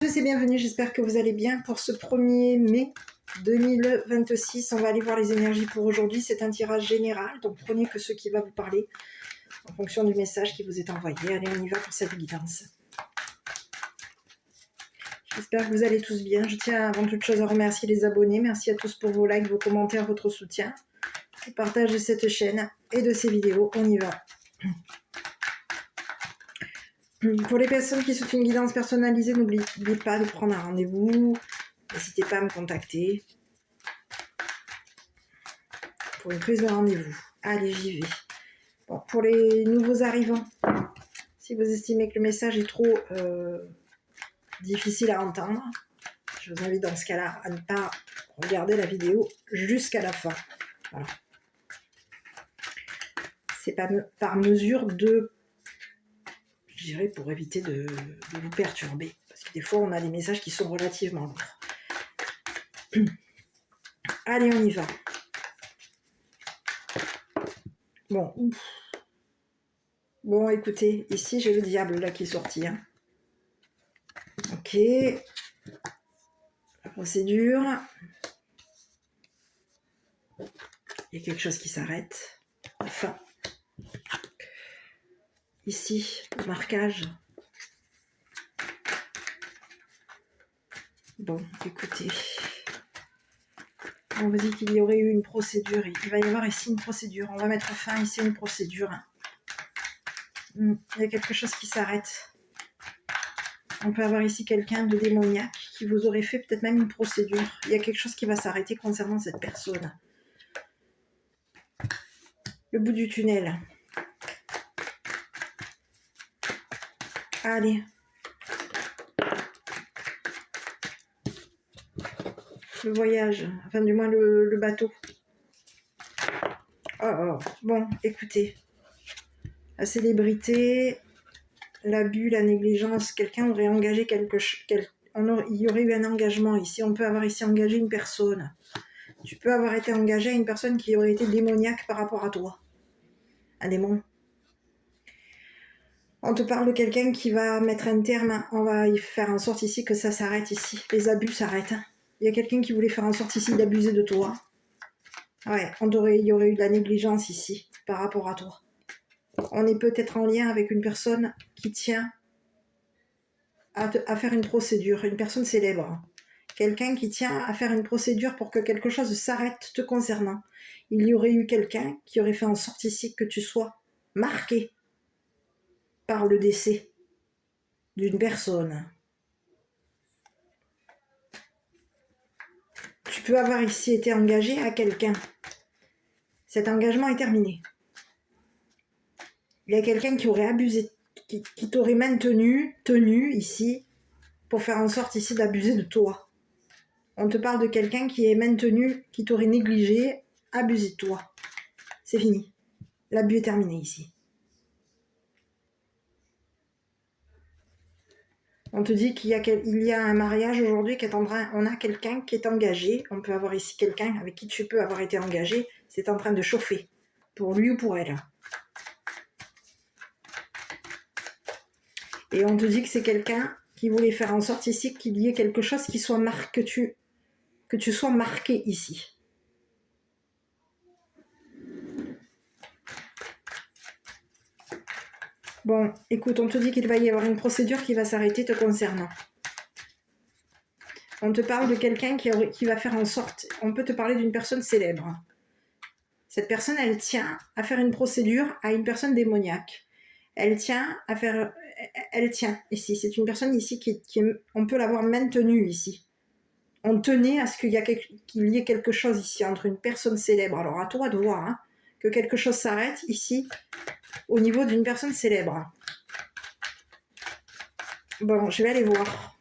Et bienvenue, j'espère que vous allez bien. Pour ce 1er mai 2026, on va aller voir les énergies pour aujourd'hui. C'est un tirage général, donc prenez que ce qui va vous parler en fonction du message qui vous est envoyé. Allez, on y va pour cette guidance. J'espère que vous allez tous bien. Je tiens avant toute chose à remercier les abonnés. Merci à tous pour vos likes, vos commentaires, votre soutien. Le partage de cette chaîne et de ces vidéos. On y va. Pour les personnes qui souhaitent une guidance personnalisée, n'oubliez pas de prendre un rendez-vous. N'hésitez pas à me contacter pour une prise de rendez-vous. Allez, j'y vais. Bon, pour les nouveaux arrivants, si vous estimez que le message est trop difficile à entendre, je vous invite dans ce cas-là à ne pas regarder la vidéo jusqu'à la fin. Voilà. C'est pas par mesure de, je dirais, pour éviter de vous perturber. Parce que des fois, on a des messages qui sont relativement lourds. Allez, on y va. Bon, écoutez, ici, j'ai le diable là qui est sorti. Hein. Ok. La procédure. Il y a quelque chose qui s'arrête. Enfin. Ici, le marquage. Bon, écoutez. On vous dit qu'il y aurait eu une procédure. Il va y avoir ici une procédure. On va mettre fin ici à une procédure. Il y a quelque chose qui s'arrête. On peut avoir ici quelqu'un de démoniaque qui vous aurait fait peut-être même une procédure. Il y a quelque chose qui va s'arrêter concernant cette personne. Le bout du tunnel. Allez. Le voyage. Enfin, du moins le bateau. Oh. Bon, écoutez. La célébrité, l'abus, la négligence. Quelqu'un aurait engagé quelque chose. Il y aurait eu un engagement ici. On peut avoir ici engagé une personne. Tu peux avoir été engagé à une personne qui aurait été démoniaque par rapport à toi. Un démon. On te parle de quelqu'un qui va mettre un terme. On va y faire en sorte ici que ça s'arrête ici. Les abus s'arrêtent. Il y a quelqu'un qui voulait faire en sorte ici d'abuser de toi. Ouais, il y aurait eu de la négligence ici par rapport à toi. On est peut-être en lien avec une personne qui tient à faire une procédure, une personne célèbre. Quelqu'un qui tient à faire une procédure pour que quelque chose s'arrête te concernant. Il y aurait eu quelqu'un qui aurait fait en sorte ici que tu sois marqué par le décès d'une personne. Tu peux avoir ici été engagé à quelqu'un. Cet engagement est terminé. Il y a quelqu'un qui aurait abusé, qui t'aurait tenu ici, pour faire en sorte ici d'abuser de toi. On te parle de quelqu'un qui est maintenu, qui t'aurait négligé, abusé de toi. C'est fini. L'abus est terminé ici. On te dit qu'il y a un mariage aujourd'hui qui est en train. On a quelqu'un qui est engagé. On peut avoir ici quelqu'un avec qui tu peux avoir été engagé. C'est en train de chauffer. Pour lui ou pour elle. Et on te dit que c'est quelqu'un qui voulait faire en sorte ici qu'il y ait quelque chose qui soit marqué, que tu sois marqué ici. Bon, écoute, on te dit qu'il va y avoir une procédure qui va s'arrêter te concernant. On te parle de quelqu'un qui va faire en sorte... On peut te parler d'une personne célèbre. Cette personne, elle tient à faire une procédure à une personne démoniaque. Elle tient ici. C'est une personne ici on peut l'avoir maintenue ici. On tenait à ce qu'il y ait quelque chose ici entre une personne célèbre. Alors à toi de voir hein, que quelque chose s'arrête ici au niveau d'une personne célèbre. Bon, je vais aller voir.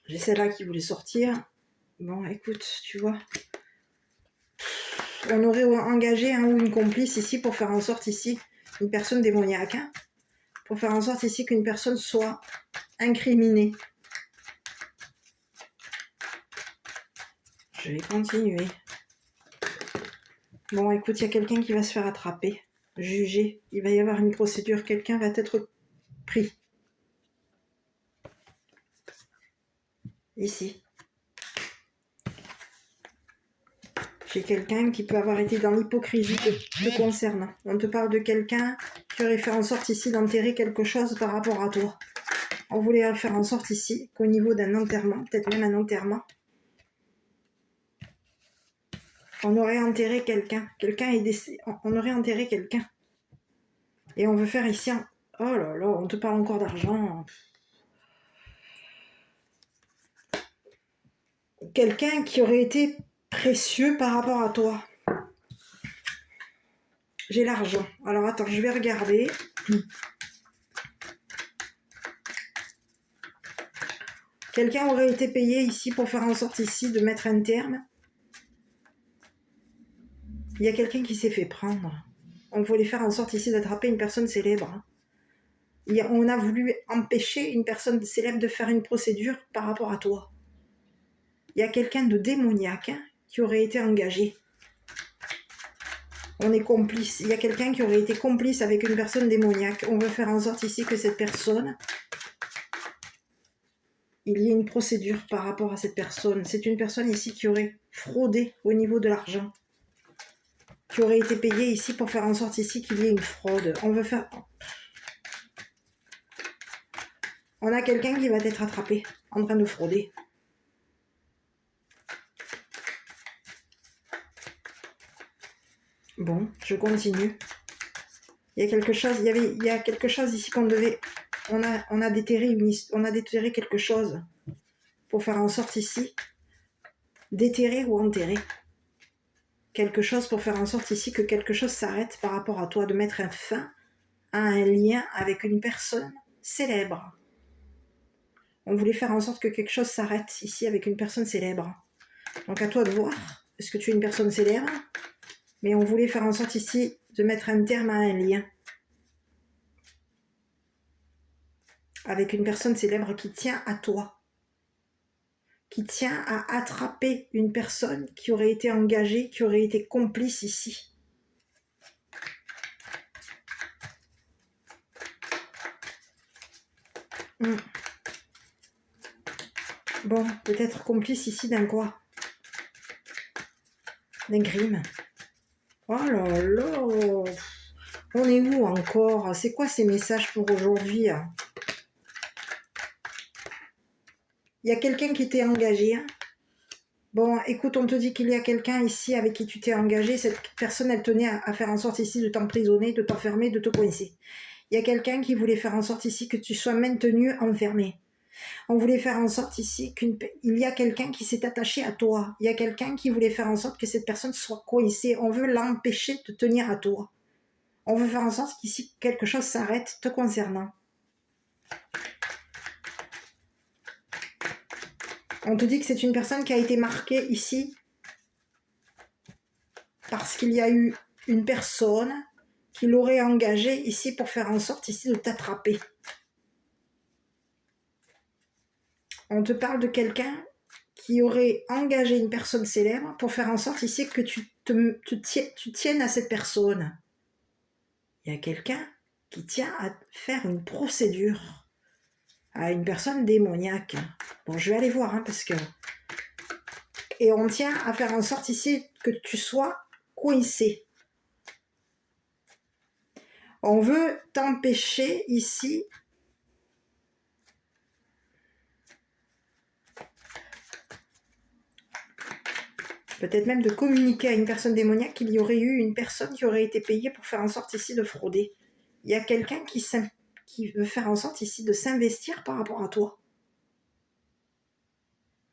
J'ai celle-là qui voulait sortir. Bon, écoute, tu vois. On aurait engagé un ou une complice ici pour faire en sorte ici une personne démoniaque. Hein, pour faire en sorte ici qu'une personne soit incriminée. Je vais continuer. Bon, écoute, il y a quelqu'un qui va se faire attraper, juger. Il va y avoir une procédure. Quelqu'un va être pris. Ici. J'ai quelqu'un qui peut avoir été dans l'hypocrisie te concernant. On te parle de quelqu'un qui aurait fait en sorte ici d'enterrer quelque chose par rapport à toi. On voulait faire en sorte ici qu'au niveau d'un enterrement, peut-être même un enterrement, on aurait enterré quelqu'un. Quelqu'un est décédé. On aurait enterré quelqu'un. Et on veut faire ici un... Oh là là, on te parle encore d'argent. Quelqu'un qui aurait été précieux par rapport à toi. J'ai l'argent. Alors attends, je vais regarder. Quelqu'un aurait été payé ici pour faire en sorte ici de mettre un terme. Il y a quelqu'un qui s'est fait prendre. On voulait faire en sorte ici d'attraper une personne célèbre. On a voulu empêcher une personne célèbre de faire une procédure par rapport à toi. Il y a quelqu'un de démoniaque qui aurait été engagé. On est complice. Il y a quelqu'un qui aurait été complice avec une personne démoniaque. On veut faire en sorte ici que cette personne, il y ait une procédure par rapport à cette personne. C'est une personne ici qui aurait fraudé au niveau de l'argent. Qui aurait été payée ici pour faire en sorte ici qu'il y ait une fraude. On veut faire... On a quelqu'un qui va être attrapé en train de frauder. Bon, je continue. Il y a quelque chose, il y a quelque chose ici qu'on devait... On a déterré quelque chose pour faire en sorte ici déterrer ou enterrer quelque chose pour faire en sorte ici que quelque chose s'arrête par rapport à toi, de mettre un fin à un lien avec une personne célèbre. On voulait faire en sorte que quelque chose s'arrête ici avec une personne célèbre. Donc à toi de voir, est-ce que tu es une personne célèbre? Mais on voulait faire en sorte ici de mettre un terme à un lien avec une personne célèbre qui tient à toi, qui tient à attraper une personne qui aurait été engagée, qui aurait été complice ici. Bon, peut-être complice ici d'un quoi? D'un crime. Oh là là! On est où encore? C'est quoi ces messages pour aujourd'hui? Il y a quelqu'un qui t'est engagé. Bon, écoute, on te dit qu'il y a quelqu'un ici avec qui tu t'es engagé. Cette personne, elle tenait à faire en sorte ici de t'emprisonner, de t'enfermer, de te coincer. Il y a quelqu'un qui voulait faire en sorte ici que tu sois maintenu enfermé. On voulait faire en sorte ici il y a quelqu'un qui s'est attaché à toi. Il y a quelqu'un qui voulait faire en sorte que cette personne soit coincée. On veut l'empêcher de tenir à toi. On veut faire en sorte qu'ici quelque chose s'arrête te concernant. On te dit que c'est une personne qui a été marquée ici parce qu'il y a eu une personne qui l'aurait engagée ici pour faire en sorte ici de t'attraper. On te parle de quelqu'un qui aurait engagé une personne célèbre pour faire en sorte ici que tu tiennes à cette personne. Il y a quelqu'un qui tient à faire une procédure à une personne démoniaque. Bon, je vais aller voir, parce que... Et on tient à faire en sorte ici que tu sois coincé. On veut t'empêcher ici peut-être même de communiquer à une personne démoniaque qu'il y aurait eu une personne qui aurait été payée pour faire en sorte ici de frauder. Il y a quelqu'un qui veut faire en sorte ici de s'investir par rapport à toi.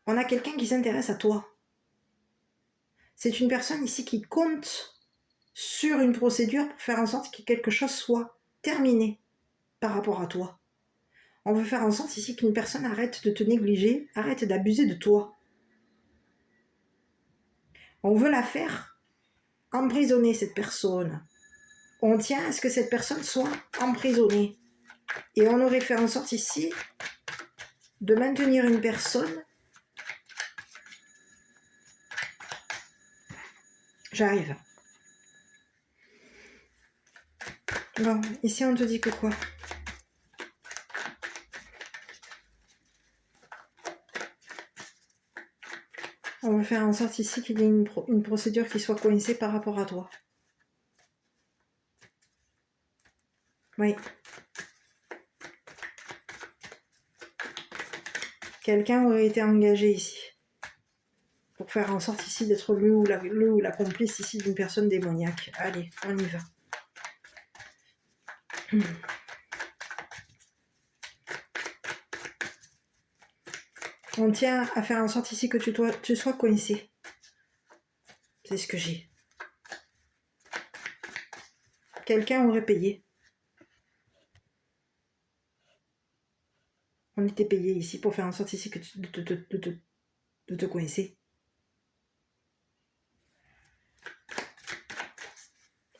On a quelqu'un qui s'intéresse à toi. C'est une personne ici qui compte sur une procédure pour faire en sorte que quelque chose soit terminé par rapport à toi. On veut faire en sorte ici qu'une personne arrête de te négliger, arrête d'abuser de toi. On veut la faire emprisonner, cette personne. On tient à ce que cette personne soit emprisonnée. Et on aurait fait en sorte ici de maintenir une personne. J'arrive. Bon, ici on te dit que quoi? On va faire en sorte ici qu'il y ait une procédure qui soit coincée par rapport à toi. Oui. Quelqu'un aurait été engagé ici. Pour faire en sorte ici d'être le ou la complice ici d'une personne démoniaque. Allez, on y va. On tient à faire en sorte ici que tu sois coincé. C'est ce que j'ai. Quelqu'un aurait payé. On était payé ici pour faire en sorte ici que de te coincer.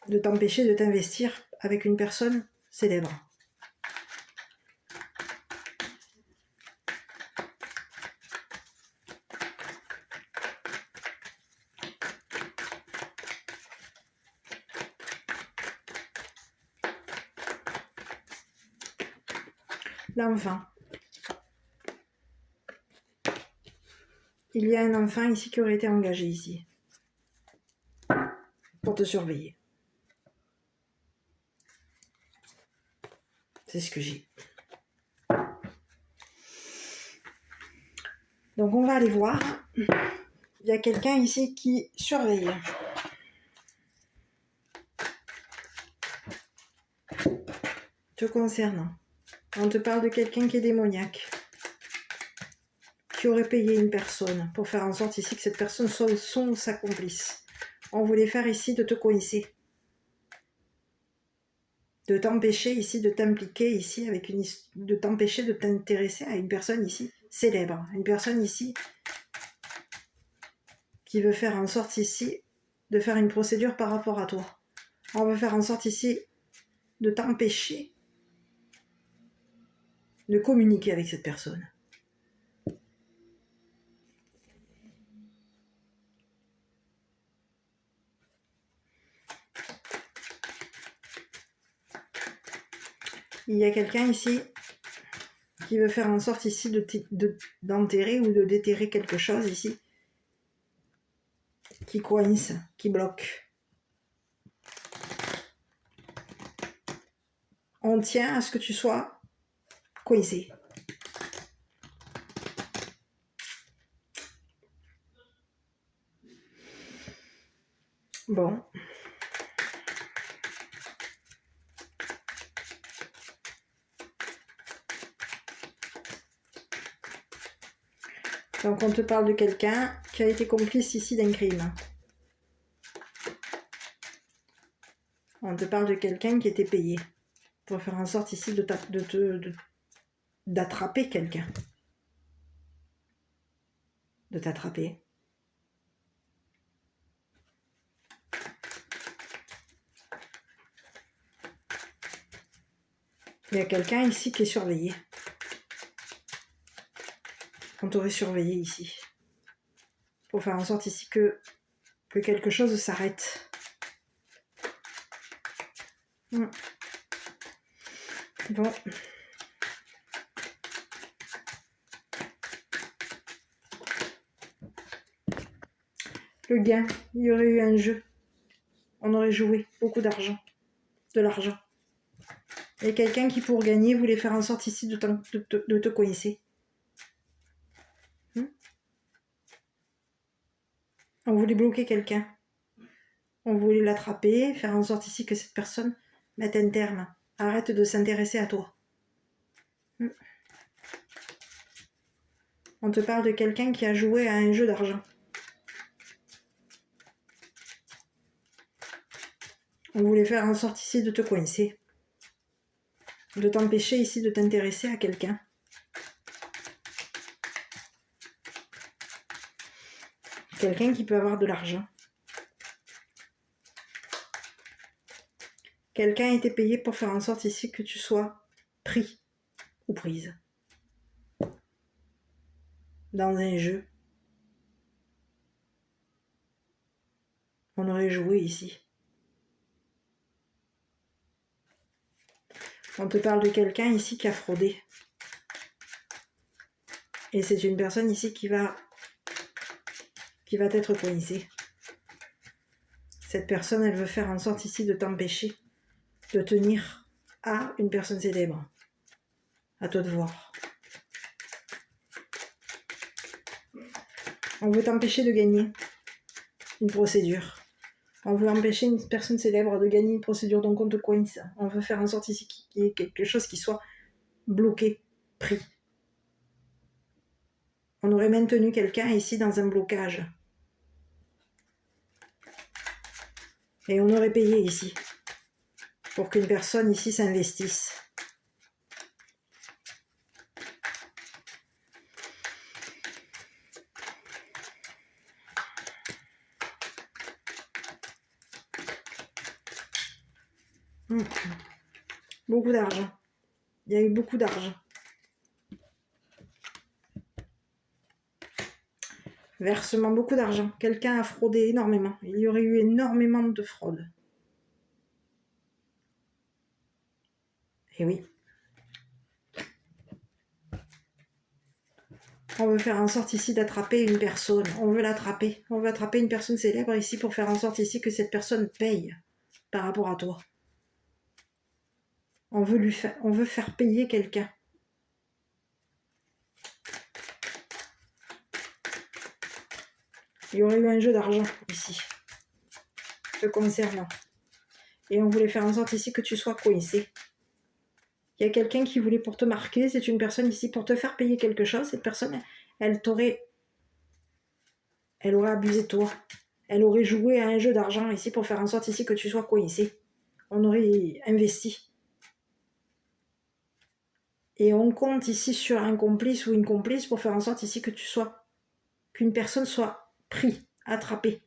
De t'empêcher de t'investir avec une personne célèbre. L'enfant. Il y a un enfant ici qui aurait été engagé ici. Pour te surveiller. C'est ce que j'ai. Donc on va aller voir. Il y a quelqu'un ici qui surveille. Te concernant. On te parle de quelqu'un qui est démoniaque. Qui aurait payé une personne pour faire en sorte ici que cette personne soit sa complice. On voulait faire ici de te coincer. De t'empêcher ici de t'impliquer ici avec de t'empêcher de t'intéresser à une personne ici célèbre. Une personne ici qui veut faire en sorte ici de faire une procédure par rapport à toi. On veut faire en sorte ici de t'empêcher de communiquer avec cette personne. Il y a quelqu'un ici qui veut faire en sorte ici d'enterrer ou de déterrer quelque chose ici qui coince, qui bloque. On tient à ce que tu sois coincé. Bon. Donc on te parle de quelqu'un qui a été complice ici d'un crime. On te parle de quelqu'un qui était payé pour faire en sorte ici d'attraper quelqu'un. De t'attraper. Il y a quelqu'un ici qui est surveillé. On t'aurait surveillé ici. Pour faire en sorte ici que quelque chose s'arrête. Bon. Le gain, il y aurait eu un jeu. On aurait joué beaucoup d'argent. De l'argent. Il y a quelqu'un qui, pour gagner, voulait faire en sorte ici de te coincer. On voulait bloquer quelqu'un. On voulait l'attraper, faire en sorte ici que cette personne mette un terme. Arrête de s'intéresser à toi. On te parle de quelqu'un qui a joué à un jeu d'argent. On voulait faire en sorte ici de te coincer. De t'empêcher ici de t'intéresser à quelqu'un. Quelqu'un qui peut avoir de l'argent. Quelqu'un a été payé pour faire en sorte ici que tu sois pris ou prise. Dans un jeu. On aurait joué ici. On te parle de quelqu'un ici qui a fraudé. Et c'est une personne ici qui va qui va être coincé. Cette personne, elle veut faire en sorte ici de t'empêcher de tenir à une personne célèbre. À toi de voir. On veut t'empêcher de gagner une procédure. On veut empêcher une personne célèbre de gagner une procédure, donc on te coince. On veut faire en sorte ici qu'il y ait quelque chose qui soit bloqué, pris. On aurait maintenu quelqu'un ici dans un blocage. Et on aurait payé ici pour qu'une personne ici s'investisse. Beaucoup d'argent. Il y a eu beaucoup d'argent. Versement, beaucoup d'argent. Quelqu'un a fraudé énormément. Il y aurait eu énormément de fraude. Et oui. On veut faire en sorte ici d'attraper une personne. On veut l'attraper. On veut attraper une personne célèbre ici pour faire en sorte ici que cette personne paye par rapport à toi. On veut faire payer quelqu'un. Il y aurait eu un jeu d'argent ici, te concernant. Et on voulait faire en sorte ici que tu sois coincé. Il y a quelqu'un qui voulait pour te marquer, c'est une personne ici pour te faire payer quelque chose. Cette personne, elle aurait abusé de toi. Elle aurait joué à un jeu d'argent ici pour faire en sorte ici que tu sois coincé. On aurait investi. Et on compte ici sur un complice ou une complice pour faire en sorte ici qu'une personne soit prise, attrapée.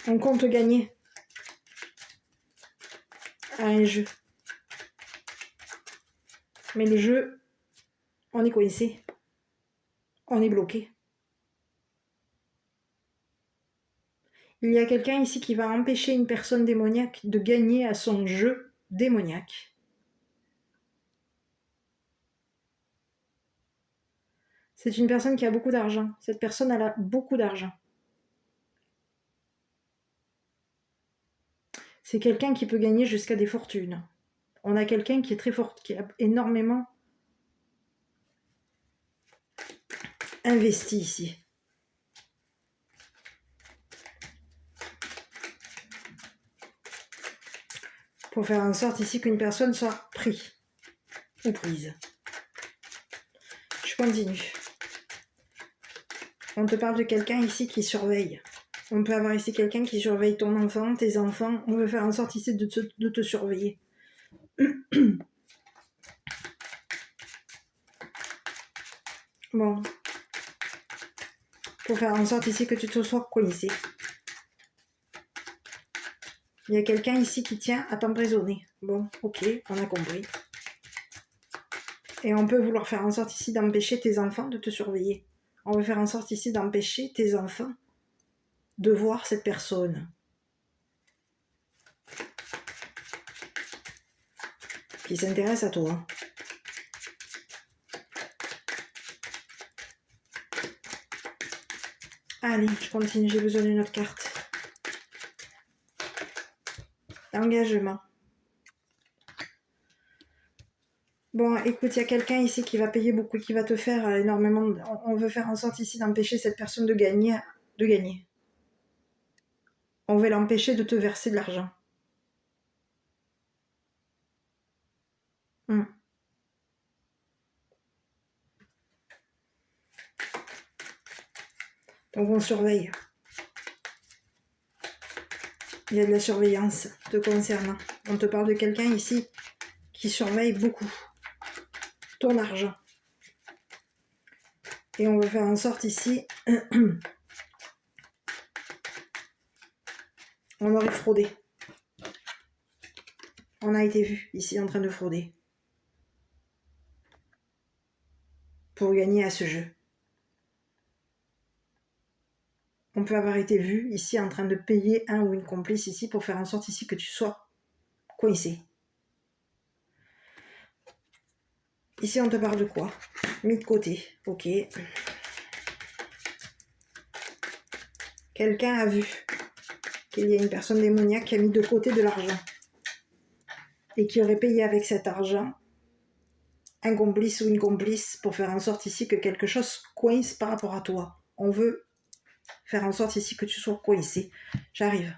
On compte gagner à un jeu. Mais le jeu, on est coincé. On est bloqué. Il y a quelqu'un ici qui va empêcher une personne démoniaque de gagner à son jeu démoniaque. C'est une personne qui a beaucoup d'argent. Cette personne, elle a beaucoup d'argent. C'est quelqu'un qui peut gagner jusqu'à des fortunes. On a quelqu'un qui est très fort, qui a énormément investi ici. Pour faire en sorte ici qu'une personne soit prise ou prise. Je continue. On te parle de quelqu'un ici qui surveille. On peut avoir ici quelqu'un qui surveille ton enfant, tes enfants. On veut faire en sorte ici de te surveiller. Bon. Pour faire en sorte ici que tu te sois coincé. Il y a quelqu'un ici qui tient à t'emprisonner. Bon, ok, on a compris. Et on peut vouloir faire en sorte ici d'empêcher tes enfants de te surveiller. On veut faire en sorte ici d'empêcher tes enfants de voir cette personne. Qui s'intéresse à toi. Allez, je continue, j'ai besoin d'une autre carte. Engagement. Bon, écoute, il y a quelqu'un ici qui va payer beaucoup, qui va te faire énormément... On veut faire en sorte ici d'empêcher cette personne de gagner. On veut l'empêcher de te verser de l'argent. Donc on surveille. Il y a de la surveillance te concernant. On te parle de quelqu'un ici qui surveille beaucoup ton argent. Et on veut faire en sorte ici... on aurait fraudé. On a été vu ici en train de frauder. Pour gagner à ce jeu. On peut avoir été vu ici en train de payer un ou une complice ici pour faire en sorte ici que tu sois coincé. Ici on te parle de quoi? Mis de côté, ok. Quelqu'un a vu qu'il y a une personne démoniaque qui a mis de côté de l'argent et qui aurait payé avec cet argent un complice ou une complice pour faire en sorte ici que quelque chose coince par rapport à toi. On veut faire en sorte ici que tu sois coincé. J'arrive.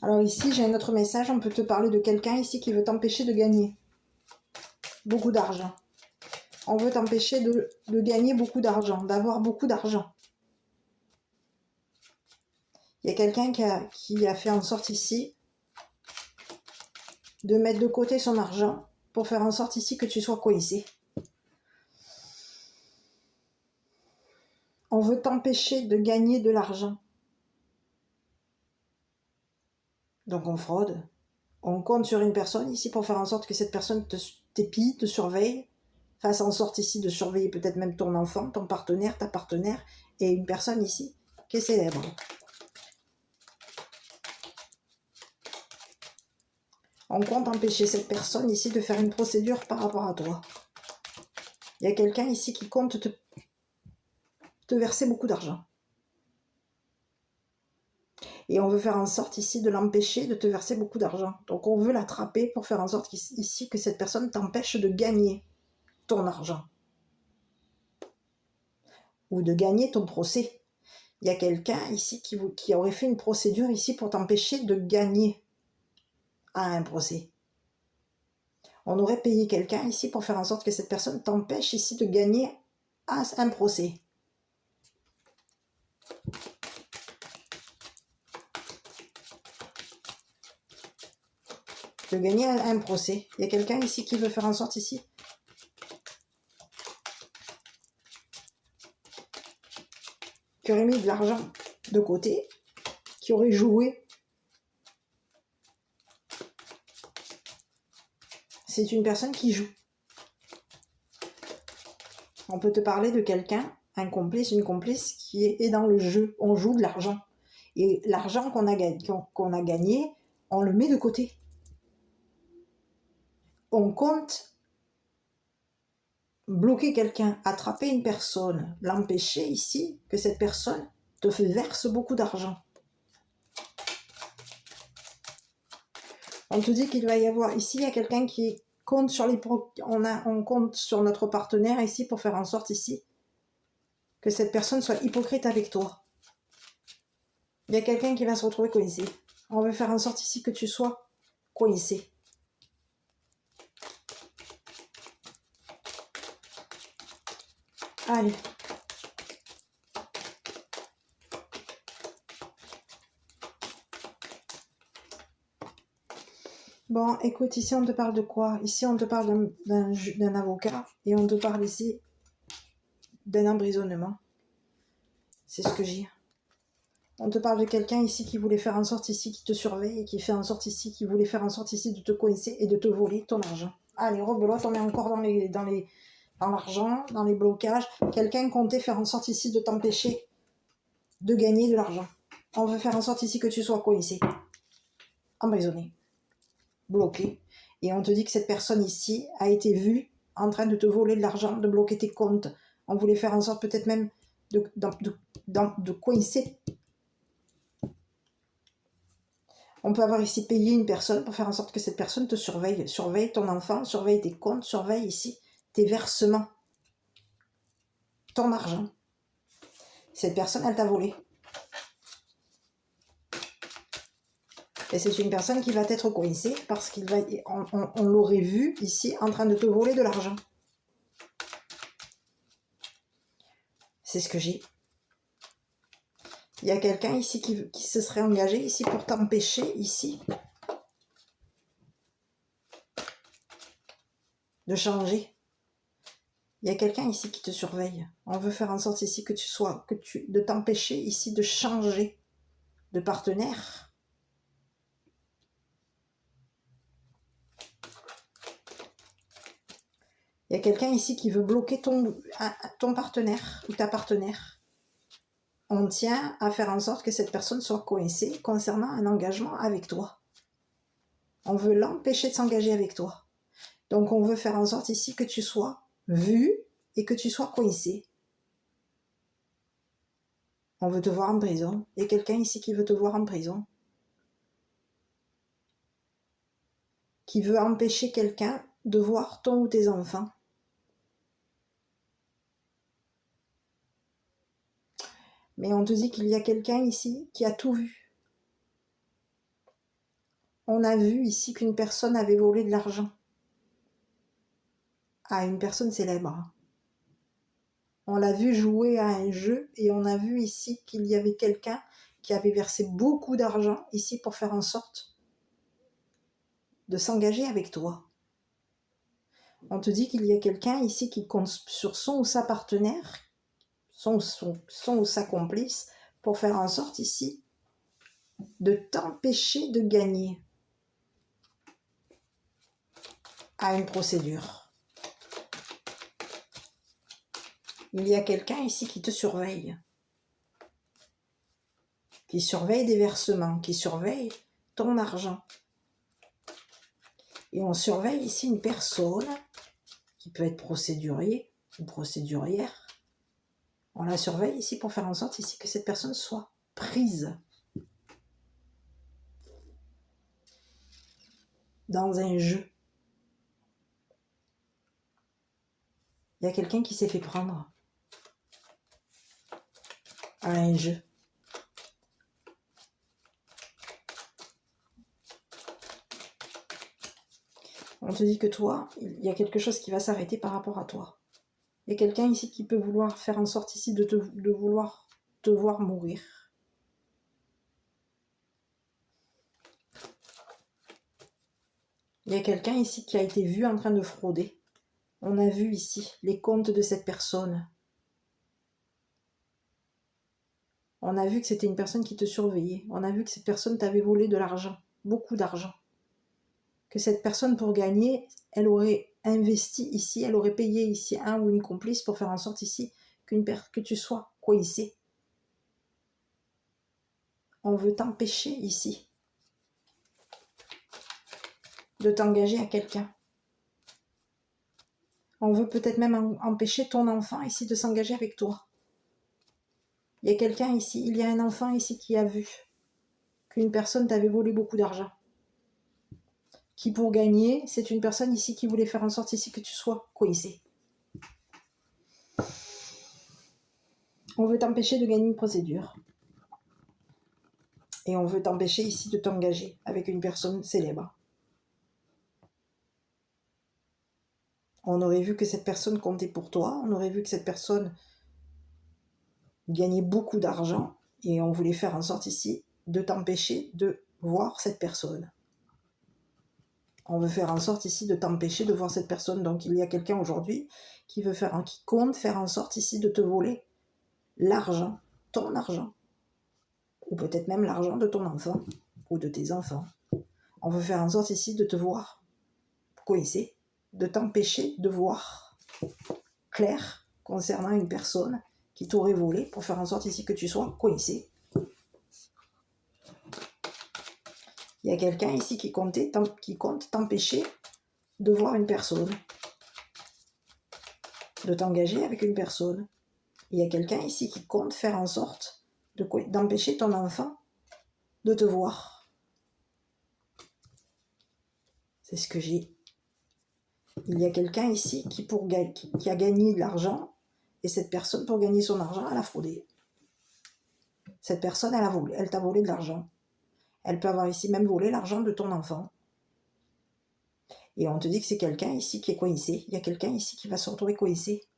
Alors ici, j'ai un autre message. On peut te parler de quelqu'un ici qui veut t'empêcher de gagner beaucoup d'argent. On veut t'empêcher de gagner beaucoup d'argent, d'avoir beaucoup d'argent. Il y a quelqu'un qui a fait en sorte ici de mettre de côté son argent pour faire en sorte ici que tu sois coincé. On veut t'empêcher de gagner de l'argent. Donc on fraude. On compte sur une personne ici pour faire en sorte que cette personne t'épie, te surveille, fasse en sorte ici de surveiller peut-être même ton enfant, ton partenaire, ta partenaire, et une personne ici qui est célèbre. On compte empêcher cette personne ici de faire une procédure par rapport à toi. Il y a quelqu'un ici qui compte te verser beaucoup d'argent. Et on veut faire en sorte ici de l'empêcher de te verser beaucoup d'argent. Donc on veut l'attraper pour faire en sorte ici que cette personne t'empêche de gagner ton argent. Ou de gagner ton procès. Il y a quelqu'un ici qui aurait fait une procédure ici pour t'empêcher de gagner à un procès. On aurait payé quelqu'un ici pour faire en sorte que cette personne t'empêche ici de gagner à un procès. De gagner à un procès. Il y a quelqu'un ici qui veut faire en sorte ici qui aurait mis de l'argent de côté, qui aurait joué. C'est une personne qui joue. On peut te parler de quelqu'un, un complice, une complice qui est dans le jeu. On joue de l'argent. Et l'argent qu'on a gagné, on le met de côté. On compte bloquer quelqu'un, attraper une personne, l'empêcher ici que cette personne te verse beaucoup d'argent. On te dit qu'il va y avoir ici, il y a quelqu'un qui compte sur on compte sur notre partenaire ici pour faire en sorte ici que cette personne soit hypocrite avec toi. Il y a quelqu'un qui va se retrouver coincé. On veut faire en sorte ici que tu sois coincé. Allez. Bon, écoute, ici on te parle de quoi? Ici on te parle d'un avocat et on te parle ici d'un emprisonnement. C'est ce que j'ai. On te parle de quelqu'un ici qui voulait faire en sorte ici, qui te surveille et qui fait en sorte ici, qui voulait faire en sorte ici de te coincer et de te voler ton argent. Allez, rebelote, on est encore dans l'argent, dans les blocages. Quelqu'un comptait faire en sorte ici de t'empêcher de gagner de l'argent. On veut faire en sorte ici que tu sois coincé, emprisonné, bloqué. Et on te dit que cette personne ici a été vue en train de te voler de l'argent, de bloquer tes comptes. On voulait faire en sorte peut-être même de coincer. On peut avoir ici payé une personne pour faire en sorte que cette personne te surveille. Surveille ton enfant, surveille tes comptes, surveille ici tes versements, ton argent. Cette personne, elle t'a volé. Et c'est une personne qui va être coincée parce on l'aurait vu ici en train de te voler de l'argent. C'est ce que j'ai. Il y a quelqu'un ici qui se serait engagé ici pour t'empêcher ici de changer. Il y a quelqu'un ici qui te surveille. On veut faire en sorte ici de t'empêcher ici de changer de partenaire. Il y a quelqu'un ici qui veut bloquer ton partenaire ou ta partenaire. On tient à faire en sorte que cette personne soit coincée concernant un engagement avec toi. On veut l'empêcher de s'engager avec toi. Donc on veut faire en sorte ici que tu sois vu et que tu sois coincé. On veut te voir en prison. Il y a quelqu'un ici qui veut te voir en prison. Qui veut empêcher quelqu'un de voir ton ou tes enfants. Mais on te dit qu'il y a quelqu'un ici qui a tout vu. On a vu ici qu'une personne avait volé de l'argent à une personne célèbre. On l'a vu jouer à un jeu et on a vu ici qu'il y avait quelqu'un qui avait versé beaucoup d'argent ici pour faire en sorte de s'engager avec toi. On te dit qu'il y a quelqu'un ici qui compte sur son ou sa partenaire, son ou sa complice, pour faire en sorte ici de t'empêcher de gagner à une procédure. Il y a quelqu'un ici qui te surveille, qui surveille des versements, qui surveille ton argent. Et on surveille ici une personne qui peut être procédurier ou procédurière. On la surveille ici pour faire en sorte ici que cette personne soit prise dans un jeu. Il y a quelqu'un qui s'est fait prendre à un jeu. On te dit que toi, il y a quelque chose qui va s'arrêter par rapport à toi. Il y a quelqu'un ici qui peut vouloir faire en sorte ici de vouloir te voir mourir. Il y a quelqu'un ici qui a été vu en train de frauder. On a vu ici les comptes de cette personne. On a vu que c'était une personne qui te surveillait. On a vu que cette personne t'avait volé de l'argent, beaucoup d'argent. Que cette personne, pour gagner, elle aurait investi ici, elle aurait payé ici un ou une complice pour faire en sorte ici que tu sois coincé. On veut t'empêcher ici de t'engager à quelqu'un. On veut peut-être même empêcher ton enfant ici de s'engager avec toi. Il y a quelqu'un ici, il y a un enfant ici qui a vu qu'une personne t'avait volé beaucoup d'argent. Qui pour gagner, c'est une personne ici qui voulait faire en sorte ici que tu sois coincé. On veut t'empêcher de gagner une procédure. Et on veut t'empêcher ici de t'engager avec une personne célèbre. On aurait vu que cette personne comptait pour toi, on aurait vu que cette personne gagnait beaucoup d'argent, et on voulait faire en sorte ici de t'empêcher de voir cette personne. On veut faire en sorte ici de t'empêcher de voir cette personne. Donc il y a quelqu'un aujourd'hui qui compte faire en sorte ici de te voler l'argent, ton argent, ou peut-être même l'argent de ton enfant ou de tes enfants. On veut faire en sorte ici de te voir coincé, de t'empêcher de voir clair concernant une personne qui t'aurait volé pour faire en sorte ici que tu sois coincé. Il y a quelqu'un ici qui compte t'empêcher de voir une personne, de t'engager avec une personne. Il y a quelqu'un ici qui compte faire en sorte d'empêcher ton enfant de te voir. C'est ce que j'ai. Il y a quelqu'un ici qui a gagné de l'argent, et cette personne, pour gagner son argent, elle a fraudé. Cette personne, elle t'a volé de l'argent. Elle peut avoir ici même volé l'argent de ton enfant. Et on te dit que c'est quelqu'un ici qui est coincé. Il y a quelqu'un ici qui va se retrouver coincé.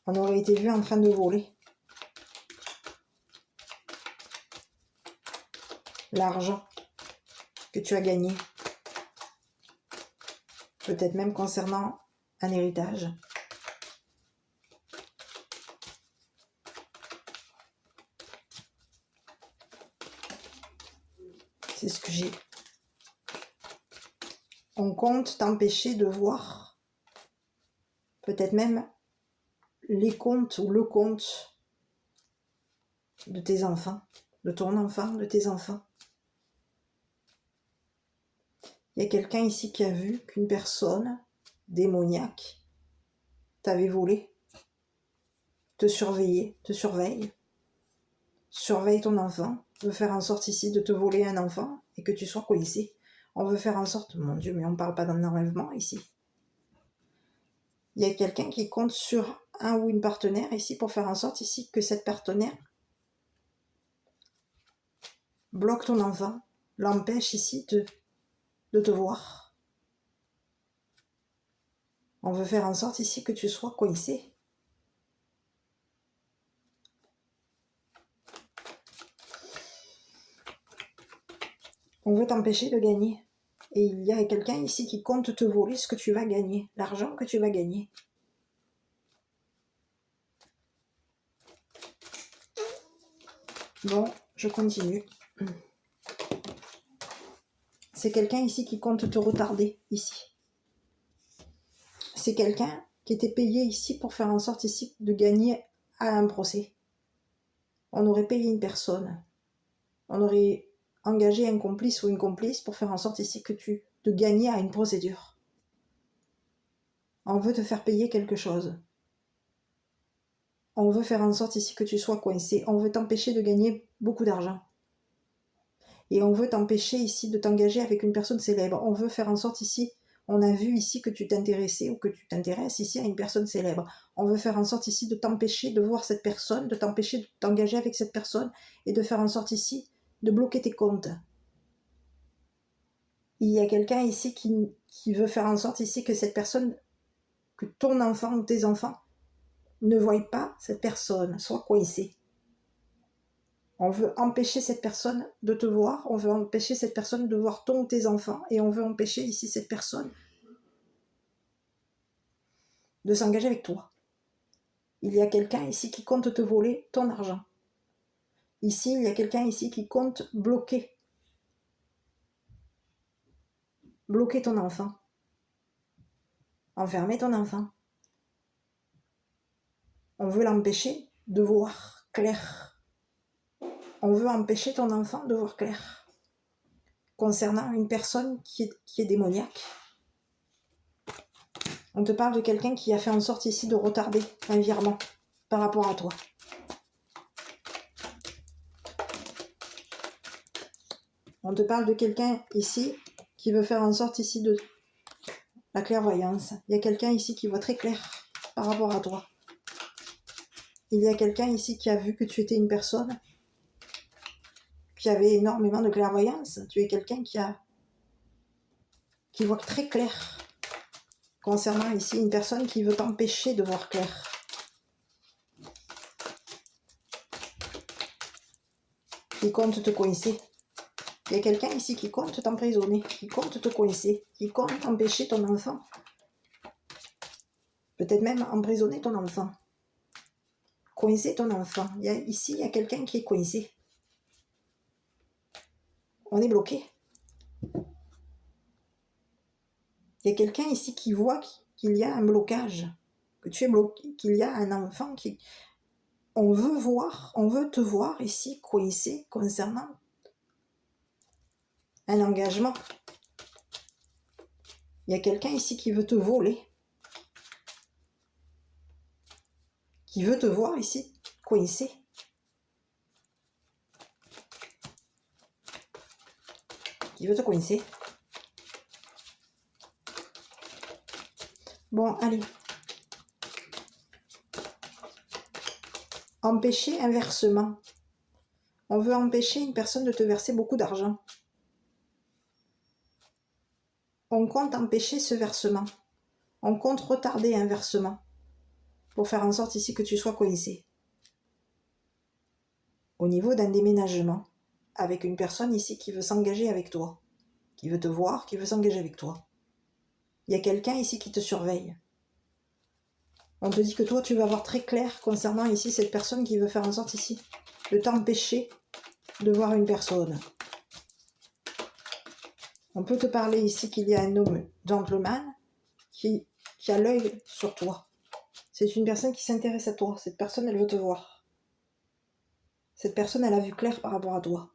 On aurait été vu en train de voler l'argent que tu as gagné. Peut-être même concernant un héritage. C'est ce que j'ai. On compte t'empêcher de voir peut-être même les comptes ou le compte de tes enfants, de ton enfant, de tes enfants. Il y a quelqu'un ici qui a vu qu'une personne démoniaque t'avait volé, te surveille, surveille ton enfant, veut faire en sorte ici de te voler un enfant et que tu sois coincé. On veut faire en sorte, mon Dieu, mais on ne parle pas d'un enlèvement ici. Il y a quelqu'un qui compte sur un ou une partenaire ici pour faire en sorte ici que cette partenaire bloque ton enfant, l'empêche ici de te voir. On veut faire en sorte ici que tu sois coincé. On veut t'empêcher de gagner. Et il y a quelqu'un ici qui compte te voler ce que tu vas gagner, l'argent que tu vas gagner. Bon, je continue. C'est quelqu'un ici qui compte te retarder, ici. C'est quelqu'un qui était payé ici pour faire en sorte ici de gagner à un procès. On aurait payé une personne. On aurait engagé un complice ou une complice pour faire en sorte ici que de gagner à une procédure. On veut te faire payer quelque chose. On veut faire en sorte ici que tu sois coincé. On veut t'empêcher de gagner beaucoup d'argent. Et on veut t'empêcher ici de t'engager avec une personne célèbre. On veut faire en sorte ici, on a vu ici que tu t'intéressais ou que tu t'intéresses ici à une personne célèbre. On veut faire en sorte ici de t'empêcher de voir cette personne, de t'empêcher de t'engager avec cette personne et de faire en sorte ici de bloquer tes comptes. Il y a quelqu'un ici qui veut faire en sorte ici que cette personne, que ton enfant ou tes enfants ne voient pas cette personne, soit coincé. On veut empêcher cette personne de te voir, on veut empêcher cette personne de voir ton ou tes enfants, et on veut empêcher ici cette personne de s'engager avec toi. Il y a quelqu'un ici qui compte te voler ton argent. Ici, il y a quelqu'un ici qui compte bloquer ton enfant. Enfermer ton enfant. On veut l'empêcher de voir clair. On veut empêcher ton enfant de voir clair. Concernant une personne qui est démoniaque. On te parle de quelqu'un qui a fait en sorte ici de retarder un virement par rapport à toi. On te parle de quelqu'un ici qui veut faire en sorte ici de la clairvoyance. Il y a quelqu'un ici qui voit très clair par rapport à toi. Il y a quelqu'un ici qui a vu que tu étais une personne qui avait énormément de clairvoyance. Tu es quelqu'un qui voit très clair concernant ici une personne qui veut t'empêcher de voir clair. Qui compte te coincer. Il y a quelqu'un ici qui compte t'emprisonner, qui compte te coincer, qui compte empêcher ton enfant. Peut-être même emprisonner ton enfant. Coincer ton enfant. Ici, il y a quelqu'un qui est coincé. On est bloqué. Il y a quelqu'un ici qui voit qu'il y a un blocage, que tu es bloqué, qu'il y a un enfant qui... On veut te voir ici coincé concernant un engagement. Il y a quelqu'un ici qui veut te voler, qui veut te voir ici coincé. Qui veut te coincer. Bon, allez. Empêcher un versement. On veut empêcher une personne de te verser beaucoup d'argent. On compte empêcher ce versement. On compte retarder un versement pour faire en sorte ici que tu sois coincé. Au niveau d'un déménagement, avec une personne ici qui veut s'engager avec toi, qui veut te voir, qui veut s'engager avec toi. Il y a quelqu'un ici qui te surveille. On te dit que toi, tu vas voir très clair concernant ici cette personne qui veut faire en sorte ici de t'empêcher de voir une personne. On peut te parler ici qu'il y a un homme gentleman qui a l'œil sur toi. C'est une personne qui s'intéresse à toi. Cette personne, elle veut te voir. Cette personne, elle a vu clair par rapport à toi.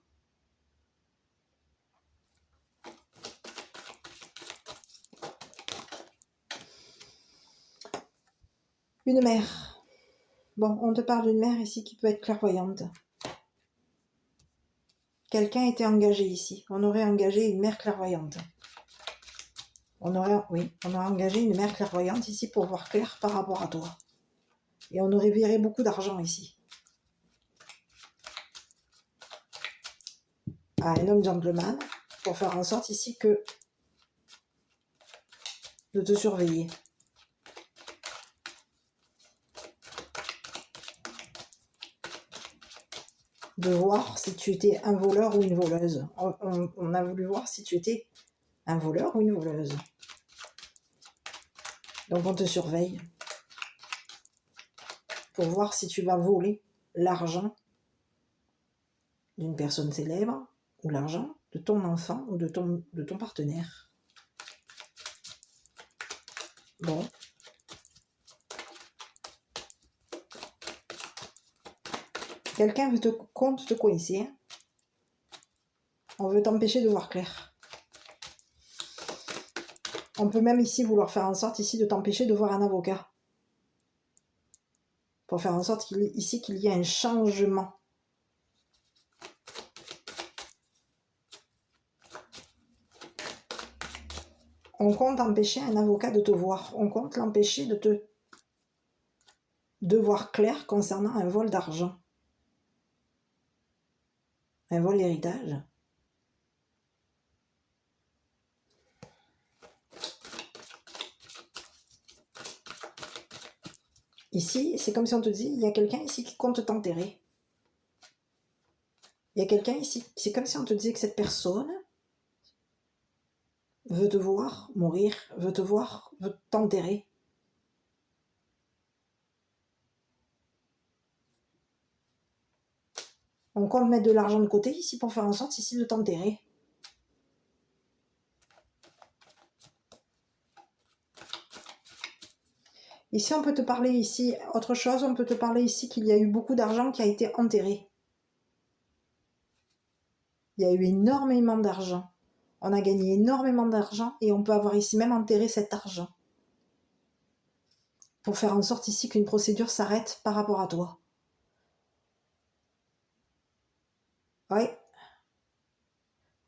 Une mère. Bon, on te parle d'une mère ici qui peut être clairvoyante. Quelqu'un était engagé ici. On aurait engagé une mère clairvoyante. On aurait engagé une mère clairvoyante ici pour voir clair par rapport à toi. Et on aurait viré beaucoup d'argent ici. À un homme gentleman pour faire en sorte ici de te surveiller. De voir si tu étais un voleur ou une voleuse. On a voulu voir si tu étais un voleur ou une voleuse. Donc on te surveille pour voir si tu vas voler l'argent d'une personne célèbre ou l'argent de ton enfant ou de ton partenaire. Bon. Quelqu'un compte te coincer. On veut t'empêcher de voir clair. On peut même ici vouloir faire en sorte ici de t'empêcher de voir un avocat. Pour faire en sorte qu'il y ait un changement. On compte empêcher un avocat de te voir. On compte l'empêcher de voir clair concernant un vol d'argent. Un vol d'héritage. Ici, c'est comme si on te dit, il y a quelqu'un ici qui compte t'enterrer. Il y a quelqu'un ici, c'est comme si on te disait que cette personne veut te voir mourir, veut t'enterrer. On compte mettre de l'argent de côté ici pour faire en sorte ici de t'enterrer. Ici, on peut te parler ici, autre chose, on peut te parler ici qu'il y a eu beaucoup d'argent qui a été enterré. Il y a eu énormément d'argent. On a gagné énormément d'argent et on peut avoir ici même enterré cet argent. Pour faire en sorte ici qu'une procédure s'arrête par rapport à toi. Oui.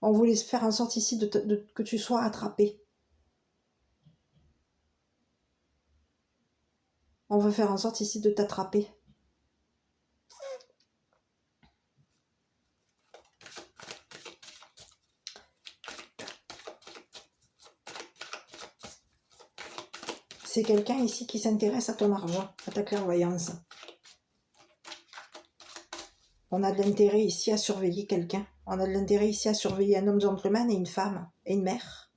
On voulait faire en sorte ici que tu sois attrapé. On veut faire en sorte ici de t'attraper. C'est quelqu'un ici qui s'intéresse à ton argent, à ta clairvoyance. On a de l'intérêt ici à surveiller quelqu'un. On a de l'intérêt ici à surveiller un homme gentleman et une femme, et une mère.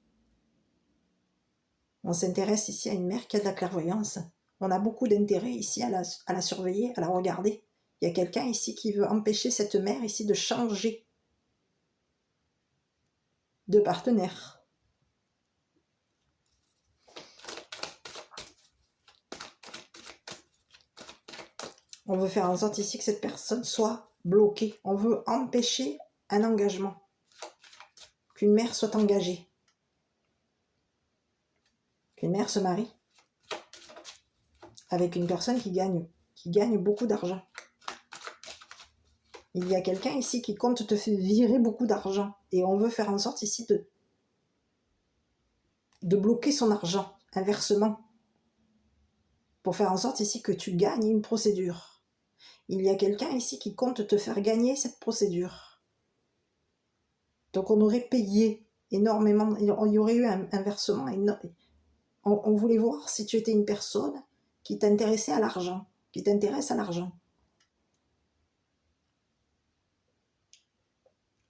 On s'intéresse ici à une mère qui a de la clairvoyance. On a beaucoup d'intérêt ici à la surveiller, à la regarder. Il y a quelqu'un ici qui veut empêcher cette mère ici de changer de partenaire. On veut faire en sorte ici que cette personne soit bloquée. On veut empêcher un engagement. Qu'une mère soit engagée. Qu'une mère se marie avec une personne qui gagne beaucoup d'argent. Il y a quelqu'un ici qui compte te faire virer beaucoup d'argent. Et on veut faire en sorte ici de bloquer son argent, inversement. Pour faire en sorte ici que tu gagnes une procédure. Il y a quelqu'un ici qui compte te faire gagner cette procédure. Donc on aurait payé énormément, il y aurait eu un versement énorme. On voulait voir si tu étais une personne qui t'intéressait à l'argent, qui t'intéresse à l'argent.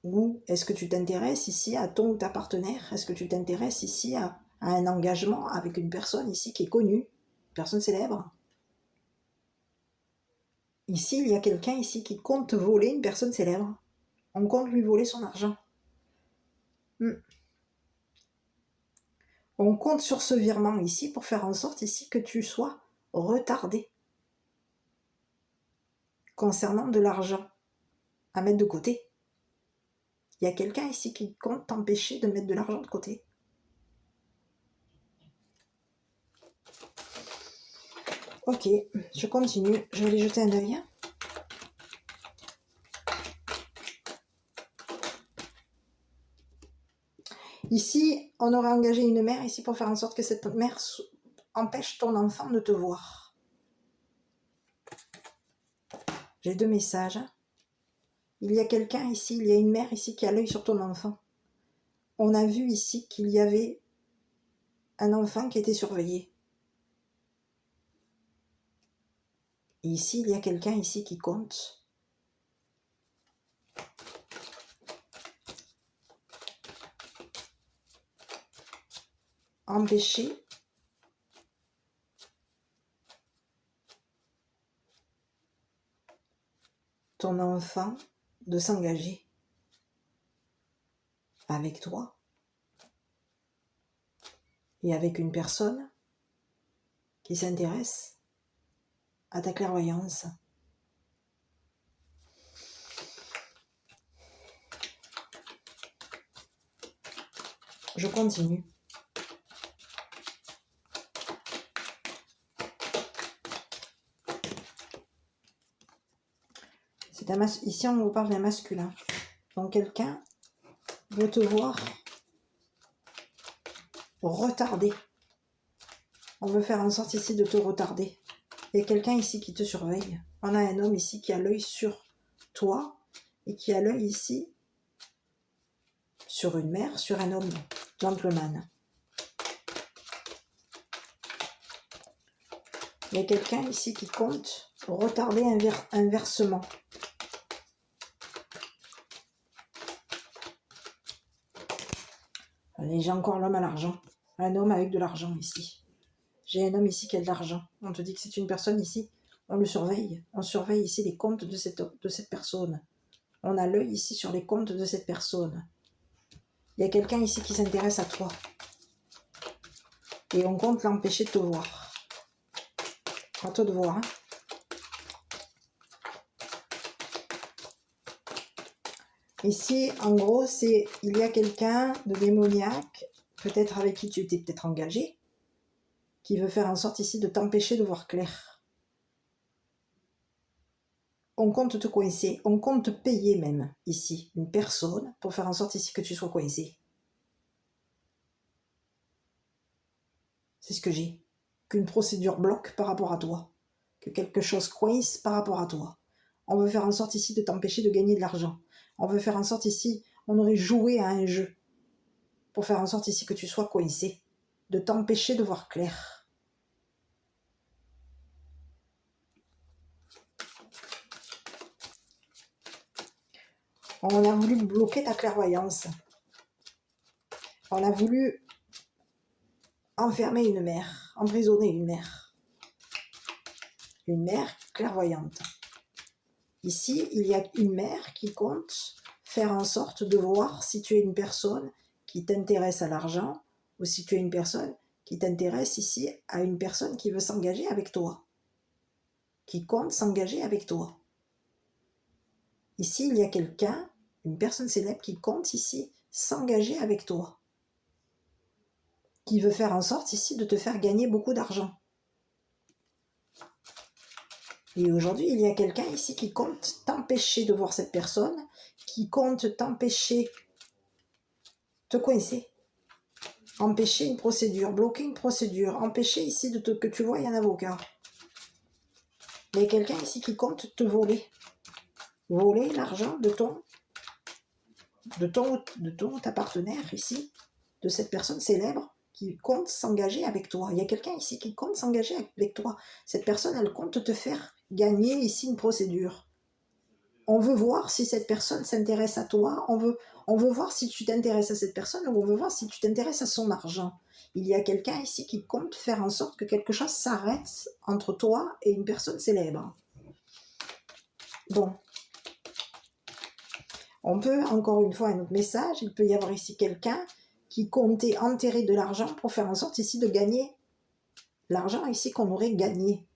Ou est-ce que tu t'intéresses ici à ton ou ta partenaire? Est-ce que tu t'intéresses ici à un engagement avec une personne ici qui est connue, une personne célèbre? Ici, il y a quelqu'un ici qui compte voler une personne célèbre. On compte lui voler son argent. On compte sur ce virement ici pour faire en sorte ici que tu sois retardé concernant de l'argent. à mettre de côté. Il y a quelqu'un ici qui compte t'empêcher de mettre de l'argent de côté. Ok, je continue. Je vais aller jeter un œil. Ici, on aurait engagé une mère ici pour faire en sorte que cette mère empêche ton enfant de te voir. J'ai 2 messages. Il y a quelqu'un ici, il y a une mère ici qui a l'œil sur ton enfant. On a vu ici qu'il y avait un enfant qui était surveillé. Et ici, il y a quelqu'un ici qui compte. Empêcher ton enfant de s'engager avec toi et avec une personne qui s'intéresse à ta clairvoyance. Je continue. Ici, on vous parle d'un masculin. Donc, quelqu'un veut te voir retardé. On veut faire en sorte ici de te retarder. Il y a quelqu'un ici qui te surveille. On a un homme ici qui a l'œil sur toi et qui a l'œil ici sur une mère, sur un homme, gentleman. Il y a quelqu'un ici qui compte retarder un versement. Allez, j'ai encore l'homme à l'argent. Un homme avec de l'argent ici. J'ai un homme ici qui a de l'argent. On te dit que c'est une personne ici. On le surveille. On surveille ici les comptes de cette personne. On a l'œil ici sur les comptes de cette personne. Il y a quelqu'un ici qui s'intéresse à toi. Et on compte l'empêcher de te voir. À toi de voir. Hein. Ici, en gros, il y a quelqu'un de démoniaque, peut-être avec qui tu étais peut-être engagé, qui veut faire en sorte ici de t'empêcher de voir clair. On compte te coincer, on compte te payer même, ici, une personne, pour faire en sorte ici que tu sois coincé. C'est ce que j'ai. Qu'une procédure bloque par rapport à toi. Que quelque chose coince par rapport à toi. On veut faire en sorte ici de t'empêcher de gagner de l'argent. On veut faire en sorte ici, on aurait joué à un jeu pour faire en sorte ici que tu sois coincé, de t'empêcher de voir clair. On a voulu bloquer ta clairvoyance. On a voulu enfermer une mère, emprisonner une mère. Une mère clairvoyante. Ici, il y a une mère qui compte faire en sorte de voir si tu es une personne qui t'intéresse à l'argent ou si tu es une personne qui t'intéresse ici à une personne qui veut s'engager avec toi, qui compte s'engager avec toi. Ici, il y a quelqu'un, une personne célèbre qui compte ici s'engager avec toi, qui veut faire en sorte ici de te faire gagner beaucoup d'argent. Et aujourd'hui, il y a quelqu'un ici qui compte t'empêcher de voir cette personne, qui compte t'empêcher, te coincer, empêcher une procédure, bloquer une procédure, empêcher ici que tu voies un avocat. Il y a quelqu'un ici qui compte te voler l'argent de ta partenaire ici, de cette personne célèbre qui compte s'engager avec toi. Il y a quelqu'un ici qui compte s'engager avec toi. Cette personne, elle compte te faire gagner ici une procédure. On veut voir si cette personne s'intéresse à toi, on veut voir si tu t'intéresses à cette personne, ou on veut voir si tu t'intéresses à son argent. Il y a quelqu'un ici qui compte faire en sorte que quelque chose s'arrête entre toi et une personne célèbre. Bon. On peut, encore une fois, un autre message, il peut y avoir ici quelqu'un qui comptait enterrer de l'argent pour faire en sorte ici de gagner l'argent ici qu'on aurait gagné.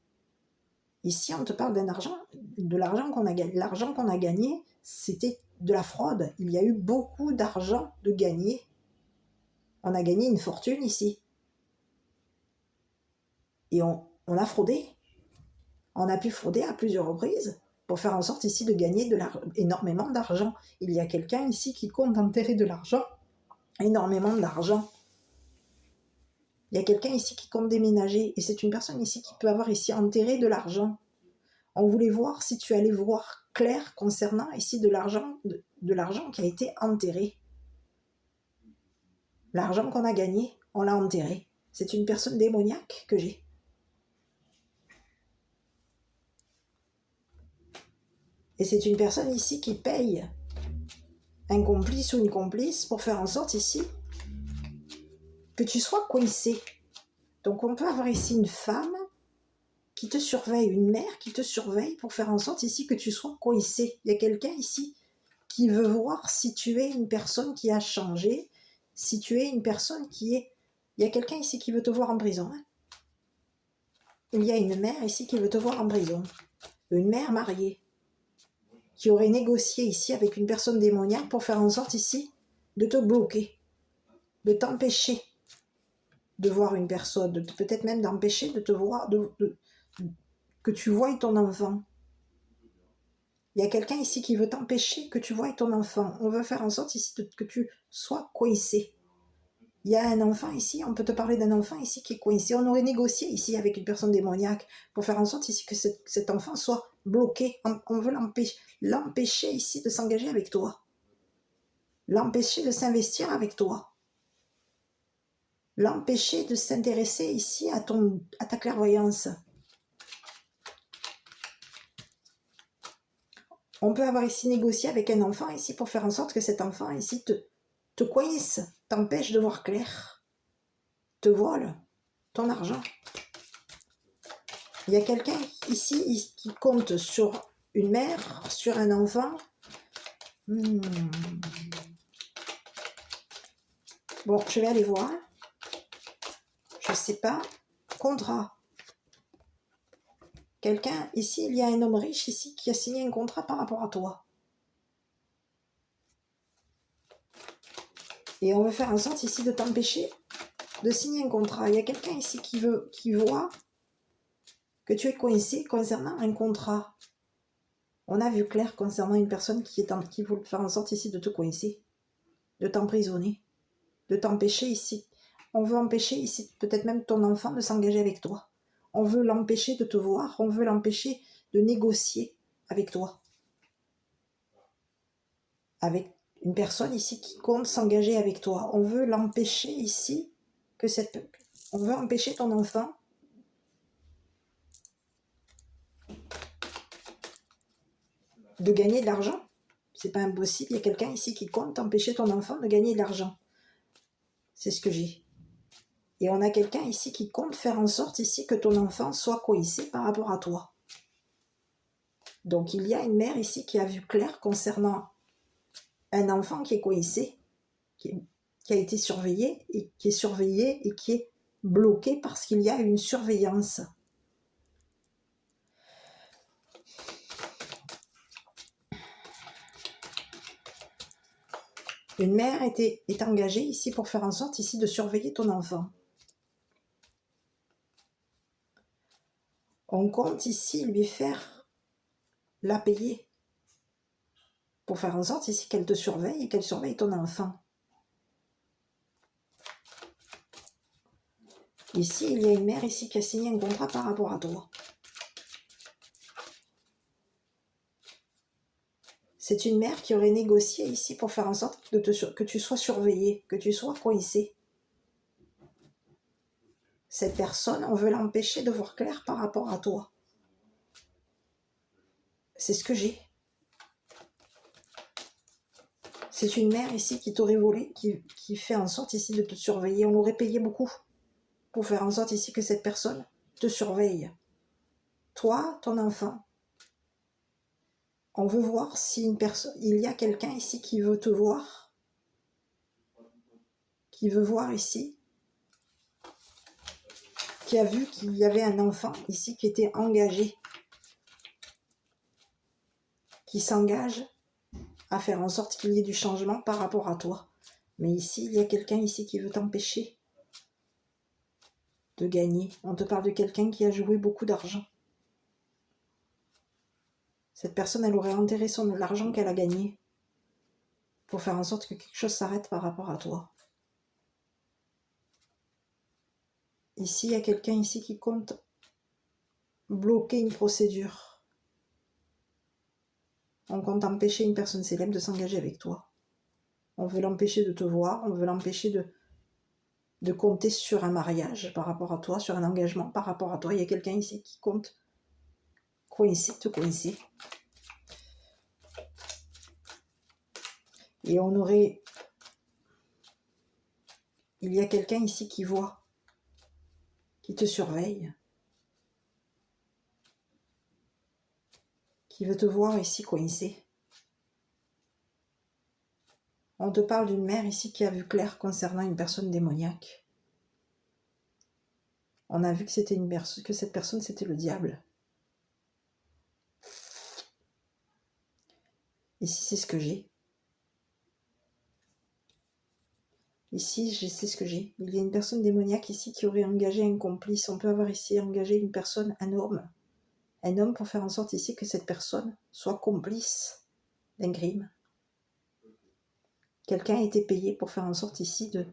Ici, on te parle d'un argent, de l'argent qu'on a gagné. L'argent qu'on a gagné, c'était de la fraude. Il y a eu beaucoup d'argent de gagné. On a gagné une fortune ici. Et on a fraudé. On a pu frauder à plusieurs reprises pour faire en sorte ici de gagner énormément d'argent. Il y a quelqu'un ici qui compte enterrer de l'argent, énormément d'argent. Il y a quelqu'un ici qui compte déménager et c'est une personne ici qui peut avoir ici enterré de l'argent. On voulait voir si tu allais voir clair concernant ici de l'argent qui a été enterré. L'argent qu'on a gagné, on l'a enterré. C'est une personne démoniaque que j'ai. Et c'est une personne ici qui paye un complice ou une complice pour faire en sorte ici que tu sois coincé. Donc on peut avoir ici une femme qui te surveille, une mère qui te surveille pour faire en sorte ici que tu sois coincé. Il y a quelqu'un ici qui veut voir si tu es une personne qui a changé, si tu es une personne qui est... Il y a quelqu'un ici qui veut te voir en prison. Hein. Il y a une mère ici qui veut te voir en prison. Une mère mariée qui aurait négocié ici avec une personne démoniaque pour faire en sorte ici de te bloquer, de t'empêcher de voir une personne, peut-être même d'empêcher de te voir, que tu voies ton enfant. Il y a quelqu'un ici qui veut t'empêcher que tu voies ton enfant. On veut faire en sorte ici que tu sois coincé. Il y a un enfant ici, on peut te parler d'un enfant ici qui est coincé. On aurait négocié ici avec une personne démoniaque pour faire en sorte ici que cet enfant soit bloqué. On veut l'empêcher ici de s'engager avec toi. L'empêcher de s'investir avec toi. L'empêcher de s'intéresser ici à ta clairvoyance. On peut avoir ici négocié avec un enfant ici pour faire en sorte que cet enfant ici te coince, t'empêche de voir clair, te vole ton argent. Il y a quelqu'un ici qui compte sur une mère, sur un enfant. Bon, je vais aller voir. Je ne sais pas. Contrat. Quelqu'un, ici, il y a un homme riche ici qui a signé un contrat par rapport à toi. Et on veut faire en sorte ici de t'empêcher de signer un contrat. Il y a quelqu'un ici qui voit que tu es coincé concernant un contrat. On a vu clair concernant une personne qui veut faire en sorte ici de te coincer, de t'emprisonner, de t'empêcher ici. On veut empêcher ici peut-être même ton enfant de s'engager avec toi. On veut l'empêcher de te voir, on veut l'empêcher de négocier avec toi. Avec une personne ici qui compte s'engager avec toi. On veut l'empêcher ici, on veut empêcher ton enfant de gagner de l'argent. C'est pas impossible, il y a quelqu'un ici qui compte empêcher ton enfant de gagner de l'argent. C'est ce que j'ai. Et on a quelqu'un ici qui compte faire en sorte ici que ton enfant soit coincé par rapport à toi. Donc il y a une mère ici qui a vu clair concernant un enfant qui est coincé, qui a été surveillé et qui est bloqué parce qu'il y a une surveillance. Une mère est engagée ici pour faire en sorte ici de surveiller ton enfant. On compte ici lui faire la payer pour faire en sorte ici qu'elle te surveille et qu'elle surveille ton enfant. Ici, il y a une mère ici qui a signé un contrat par rapport à toi. C'est une mère qui aurait négocié ici pour faire en sorte que tu sois surveillé, que tu sois coincé. Cette personne, on veut l'empêcher de voir clair par rapport à toi. C'est ce que j'ai. C'est une mère ici qui t'aurait volé, qui fait en sorte ici de te surveiller. On l'aurait payé beaucoup pour faire en sorte ici que cette personne te surveille. Toi, ton enfant. On veut voir si il y a quelqu'un ici qui veut te voir, qui veut voir ici, qui a vu qu'il y avait un enfant ici qui était engagé qui s'engage à faire en sorte qu'il y ait du changement par rapport à toi. Mais ici, il y a quelqu'un ici qui veut t'empêcher de gagner. On te parle de quelqu'un qui a joué beaucoup d'argent. Cette personne, elle aurait enterré l'argent qu'elle a gagné pour faire en sorte que quelque chose s'arrête par rapport à toi. Ici, il y a quelqu'un ici qui compte bloquer une procédure. On compte empêcher une personne célèbre de s'engager avec toi. On veut l'empêcher de te voir, on veut l'empêcher de compter sur un mariage par rapport à toi, sur un engagement par rapport à toi. Il y a quelqu'un ici qui compte te coincer. Et il y a quelqu'un ici qui voit, qui te surveille, qui veut te voir ici coincé. On te parle d'une mère ici qui a vu clair concernant une personne démoniaque. On a vu que cette personne c'était le diable. Ici c'est ce que j'ai. Ici c'est ce que j'ai. Il y a une personne démoniaque ici qui aurait engagé un complice. On peut avoir ici engagé une personne, un homme pour faire en sorte ici que cette personne soit complice d'un crime. Quelqu'un a été payé pour faire en sorte ici de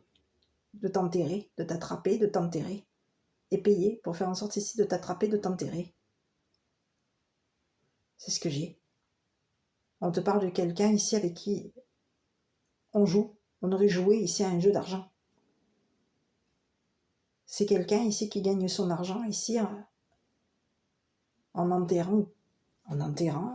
t'enterrer, de t'attraper, de t'enterrer. Et payé pour faire en sorte ici de t'attraper, de t'enterrer. C'est ce que j'ai. On te parle de quelqu'un ici avec qui on joue. On aurait joué ici à un jeu d'argent. C'est quelqu'un ici qui gagne son argent ici en enterrant. En enterrant.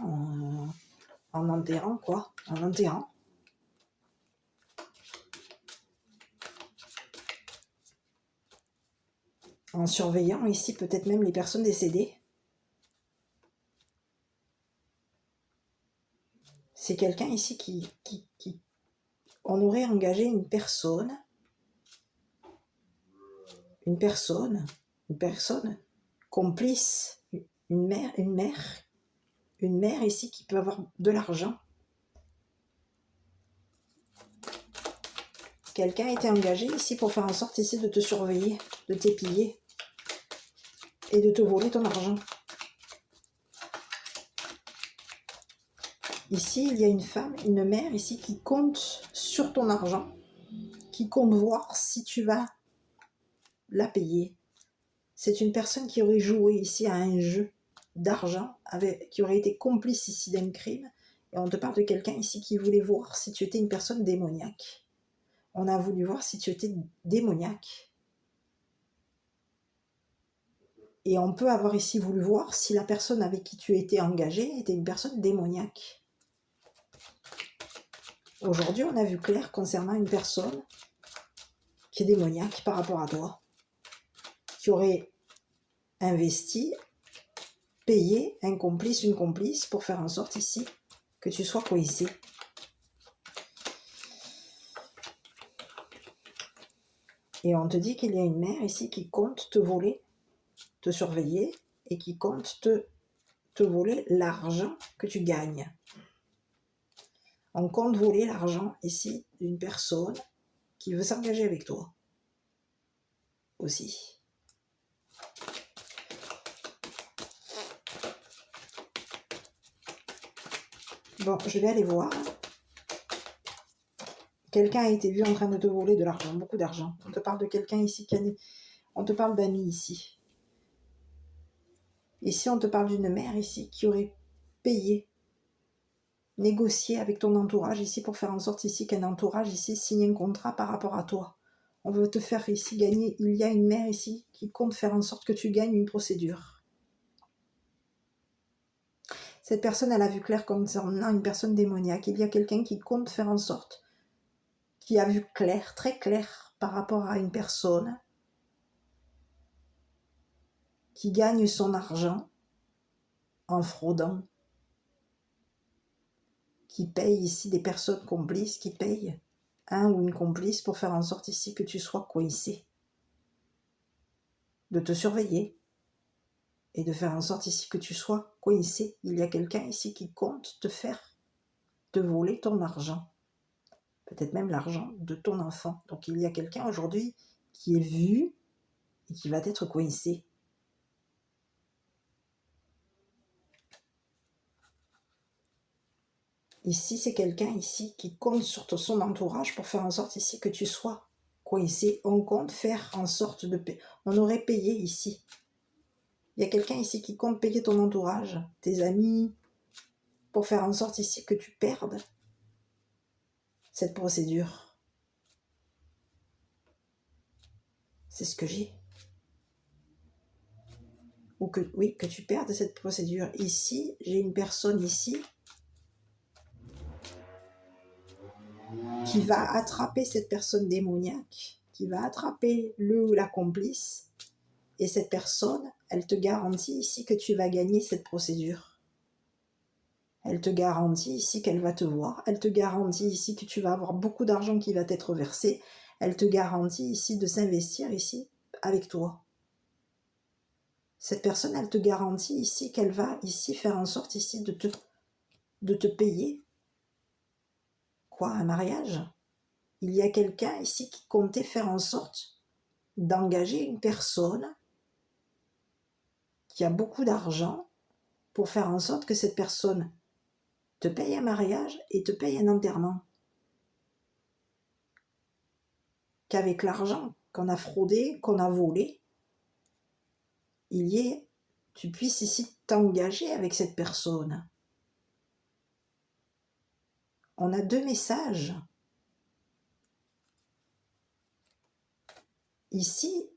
En surveillant ici peut-être même les personnes décédées. C'est quelqu'un ici qui on aurait engagé une personne complice, une mère ici qui peut avoir de l'argent. Quelqu'un a été engagé ici pour faire en sorte ici de te surveiller, de t'épiller et de te voler ton argent. Ici, il y a une femme, une mère ici qui compte sur ton argent, qui compte voir si tu vas la payer. C'est une personne qui aurait joué ici à un jeu d'argent, qui aurait été complice ici d'un crime. Et on te parle de quelqu'un ici qui voulait voir si tu étais une personne démoniaque. On a voulu voir si tu étais démoniaque. Et on peut avoir ici voulu voir si la personne avec qui tu étais engagé était une personne démoniaque. Aujourd'hui, on a vu clair concernant une personne qui est démoniaque par rapport à toi, qui aurait investi, payé un complice, une complice pour faire en sorte ici que tu sois coincé. Et on te dit qu'il y a une mère ici qui compte te voler, te surveiller et qui compte te voler l'argent que tu gagnes. On compte voler l'argent ici d'une personne qui veut s'engager avec toi aussi. Bon, je vais aller voir. Quelqu'un a été vu en train de te voler de l'argent, beaucoup d'argent. On te parle de quelqu'un ici on te parle d'amis ici. Ici, on te parle d'une mère ici qui aurait payé, négocié avec ton entourage ici pour faire en sorte ici qu'un entourage ici signe un contrat par rapport à toi. On veut te faire ici gagner. Il y a une mère ici qui compte faire en sorte que tu gagnes une procédure. Cette personne, elle a vu clair concernant une personne démoniaque. Il y a quelqu'un qui compte faire en sorte, qui a vu clair, très clair par rapport à une personne qui gagne son argent en fraudant, qui paye ici des personnes complices, qui paye un ou une complice pour faire en sorte ici que tu sois coincé, de te surveiller et de faire en sorte ici que tu sois coincé. Il y a quelqu'un ici qui compte te voler ton argent, peut-être même l'argent de ton enfant. Donc il y a quelqu'un aujourd'hui qui est vu et qui va être coincé. Ici, c'est quelqu'un ici qui compte sur son entourage pour faire en sorte ici que tu sois coincé. On compte faire en sorte de payer. On aurait payé ici. Il y a quelqu'un ici qui compte payer ton entourage, tes amis, pour faire en sorte ici que tu perdes cette procédure. C'est ce que j'ai. Ou que, oui, que tu perdes cette procédure. Ici, j'ai une personne ici qui va attraper cette personne démoniaque, qui va attraper le ou la complice, et cette personne, elle te garantit ici que tu vas gagner cette procédure. Elle te garantit ici qu'elle va te voir, elle te garantit ici que tu vas avoir beaucoup d'argent qui va t'être versé, elle te garantit ici de s'investir ici avec toi. Cette personne, elle te garantit ici qu'elle va ici faire en sorte ici de te payer. Quoi, un mariage? Il y a quelqu'un ici qui comptait faire en sorte d'engager une personne qui a beaucoup d'argent pour faire en sorte que cette personne te paye un mariage et te paye un enterrement. Qu'avec l'argent qu'on a fraudé, qu'on a volé, tu puisses ici t'engager avec cette personne. On a 2 messages. Ici,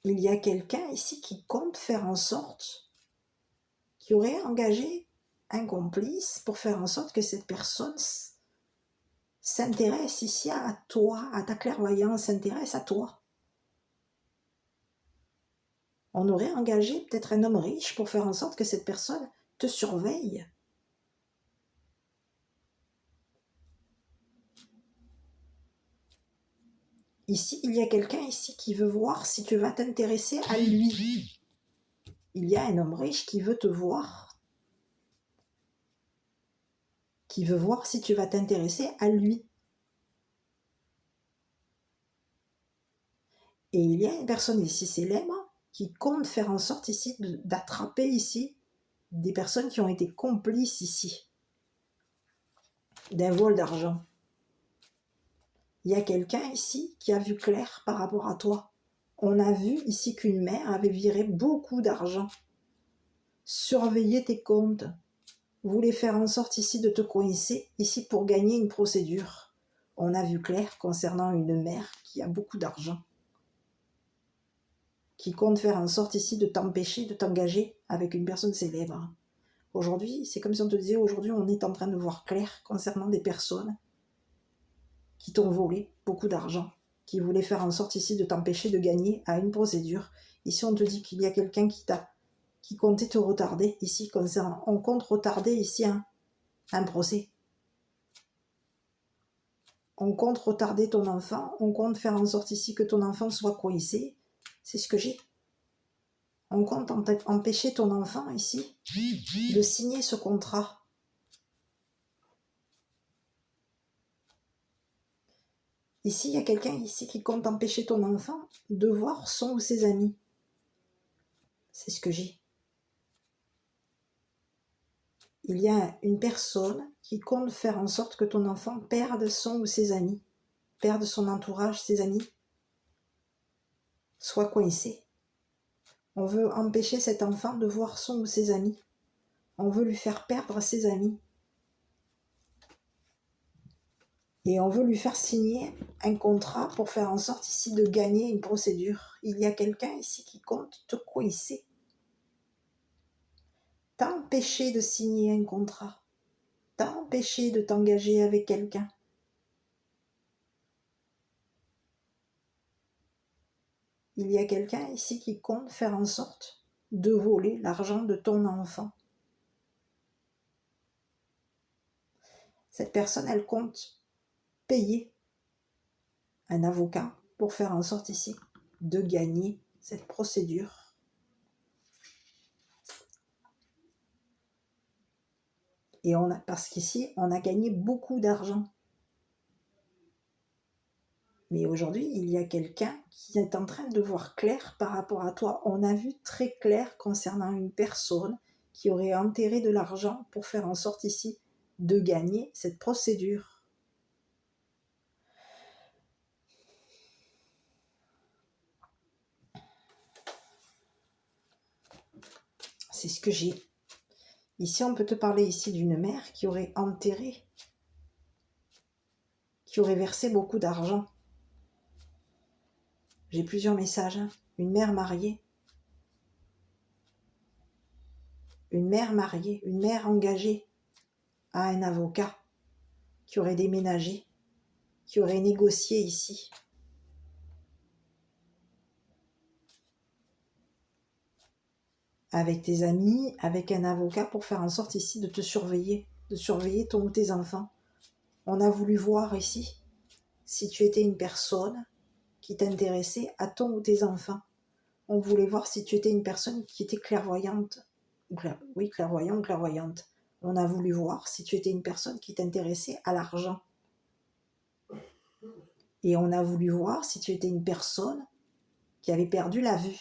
il y a quelqu'un ici qui compte faire en sorte, qui aurait engagé un complice pour faire en sorte que cette personne s'intéresse ici à toi, à ta clairvoyance, s'intéresse à toi. On aurait engagé peut-être un homme riche pour faire en sorte que cette personne te surveille. Ici, il y a quelqu'un ici qui veut voir si tu vas t'intéresser à lui. Il y a un homme riche qui veut te voir, qui veut voir si tu vas t'intéresser à lui. Et il y a une personne ici célèbre qui compte faire en sorte ici d'attraper ici des personnes qui ont été complices ici d'un vol d'argent. Il y a quelqu'un ici qui a vu clair par rapport à toi. On a vu ici qu'une mère avait viré beaucoup d'argent, surveillé tes comptes, voulait faire en sorte ici de te coincer ici pour gagner une procédure. On a vu clair concernant une mère qui a beaucoup d'argent, qui compte faire en sorte ici de t'empêcher de t'engager avec une personne célèbre. Aujourd'hui, c'est comme si on te disait, aujourd'hui on est en train de voir clair concernant des personnes qui t'ont volé beaucoup d'argent, qui voulaient faire en sorte ici de t'empêcher de gagner à une procédure. Ici on te dit qu'il y a quelqu'un qui comptait te retarder ici concernant, on compte retarder ici un procès. On compte retarder ton enfant, on compte faire en sorte ici que ton enfant soit coincé. C'est ce que j'ai. On compte empêcher ton enfant ici de signer ce contrat. Ici, il y a quelqu'un ici qui compte empêcher ton enfant de voir son ou ses amis. C'est ce que j'ai. Il y a une personne qui compte faire en sorte que ton enfant perde son ou ses amis, perde son entourage, ses amis, soit coincé. On veut empêcher cet enfant de voir son ou ses amis. On veut lui faire perdre ses amis. Et on veut lui faire signer un contrat pour faire en sorte ici de gagner une procédure. Il y a quelqu'un ici qui compte te coincer, t'empêcher de signer un contrat, t'empêcher de t'engager avec quelqu'un. Il y a quelqu'un ici qui compte faire en sorte de voler l'argent de ton enfant. Cette personne, elle compte payer un avocat pour faire en sorte ici de gagner cette procédure. Et parce qu'ici, on a gagné beaucoup d'argent. Mais aujourd'hui, il y a quelqu'un qui est en train de voir clair par rapport à toi. On a vu très clair concernant une personne qui aurait enterré de l'argent pour faire en sorte ici de gagner cette procédure. C'est ce que j'ai. Ici, on peut te parler ici d'une mère qui aurait enterré, qui aurait versé beaucoup d'argent. J'ai plusieurs messages. Hein. Une mère mariée, une mère engagée à un avocat qui aurait déménagé, qui aurait négocié ici. Avec tes amis, avec un avocat pour faire en sorte ici de te surveiller, de surveiller ton ou tes enfants. On a voulu voir ici si tu étais une personne qui t'intéressait à ton ou tes enfants. On voulait voir si tu étais une personne qui était clairvoyante. Oui, clairvoyant ou clairvoyante. On a voulu voir si tu étais une personne qui t'intéressait à l'argent. Et on a voulu voir si tu étais une personne qui avait perdu la vue,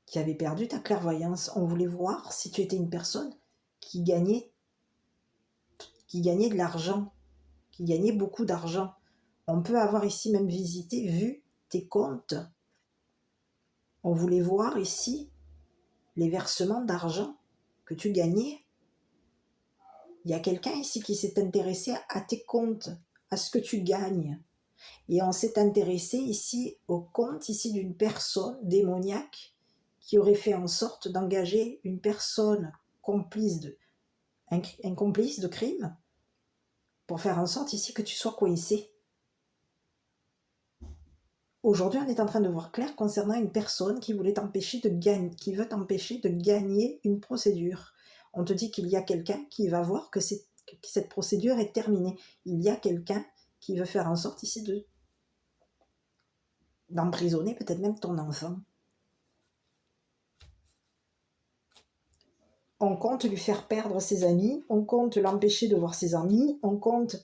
qui avait perdu ta clairvoyance. On voulait voir si tu étais une personne qui gagnait de l'argent, qui gagnait beaucoup d'argent. On peut avoir ici même visité, vu tes comptes. On voulait voir ici les versements d'argent que tu gagnais. Il y a quelqu'un ici qui s'est intéressé à tes comptes, à ce que tu gagnes. Et on s'est intéressé ici au compte ici d'une personne démoniaque qui aurait fait en sorte d'engager une personne un complice de crime pour faire en sorte ici que tu sois coincé. Aujourd'hui, on est en train de voir clair concernant une personne qui voulait t'empêcher de gagner, qui veut t'empêcher de gagner une procédure. On te dit qu'il y a quelqu'un qui va voir que cette procédure est terminée. Il y a quelqu'un qui veut faire en sorte ici d'emprisonner peut-être même ton enfant. On compte lui faire perdre ses amis, on compte l'empêcher de voir ses amis, on compte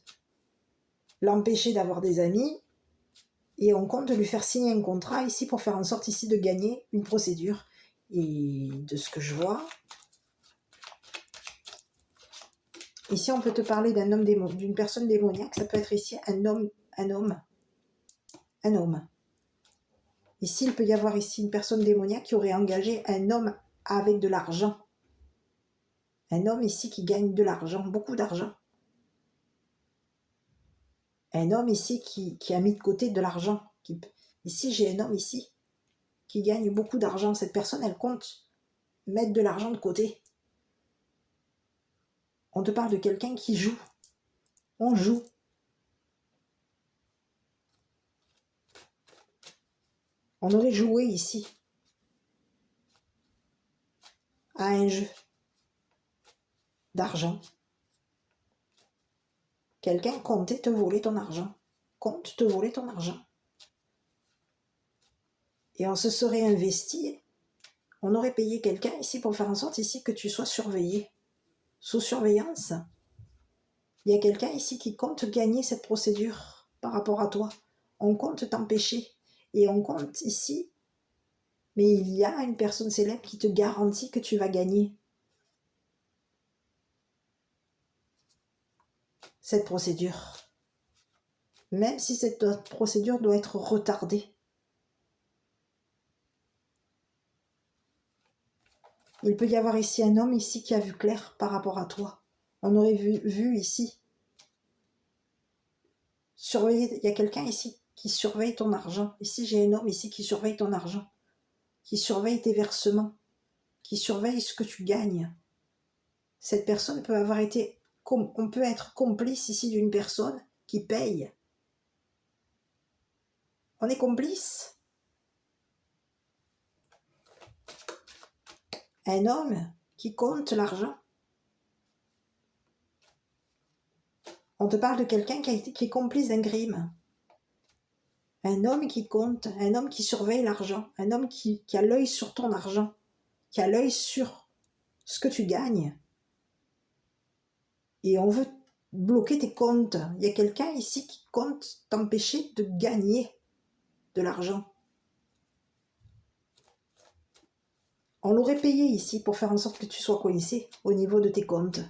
l'empêcher d'avoir des amis, et on compte lui faire signer un contrat ici pour faire en sorte ici de gagner une procédure. Et de ce que je vois, ici on peut te parler d'une personne démoniaque, ça peut être ici un homme. Ici il peut y avoir ici une personne démoniaque qui aurait engagé un homme avec de l'argent. Un homme ici qui gagne de l'argent, beaucoup d'argent. Un homme ici qui a mis de côté de l'argent. Ici, j'ai un homme ici qui gagne beaucoup d'argent. Cette personne, elle compte mettre de l'argent de côté. On te parle de quelqu'un qui joue. On joue. On aurait joué ici à un jeu d'argent. Quelqu'un comptait te voler ton argent. Compte te voler ton argent. Et on se serait investi. On aurait payé quelqu'un ici pour faire en sorte ici que tu sois surveillé. Sous surveillance. Il y a quelqu'un ici qui compte gagner cette procédure par rapport à toi. On compte t'empêcher. Et on compte ici, mais il y a une personne célèbre qui te garantit que tu vas gagner cette procédure. Même si cette procédure doit être retardée. Il peut y avoir ici un homme ici qui a vu clair par rapport à toi. On aurait vu ici. Surveiller, il y a quelqu'un ici qui surveille ton argent. Ici, j'ai un homme ici qui surveille ton argent, qui surveille tes versements, qui surveille ce que tu gagnes. Cette personne peut avoir été... On peut être complice ici d'une personne qui paye. On est complice. Un homme qui compte l'argent. On te parle de quelqu'un qui est complice d'un crime. Un homme qui compte, un homme qui surveille l'argent, un homme qui a l'œil sur ton argent, qui a l'œil sur ce que tu gagnes. Et on veut bloquer tes comptes. Il y a quelqu'un ici qui compte t'empêcher de gagner de l'argent. On l'aurait payé ici pour faire en sorte que tu sois coincé au niveau de tes comptes.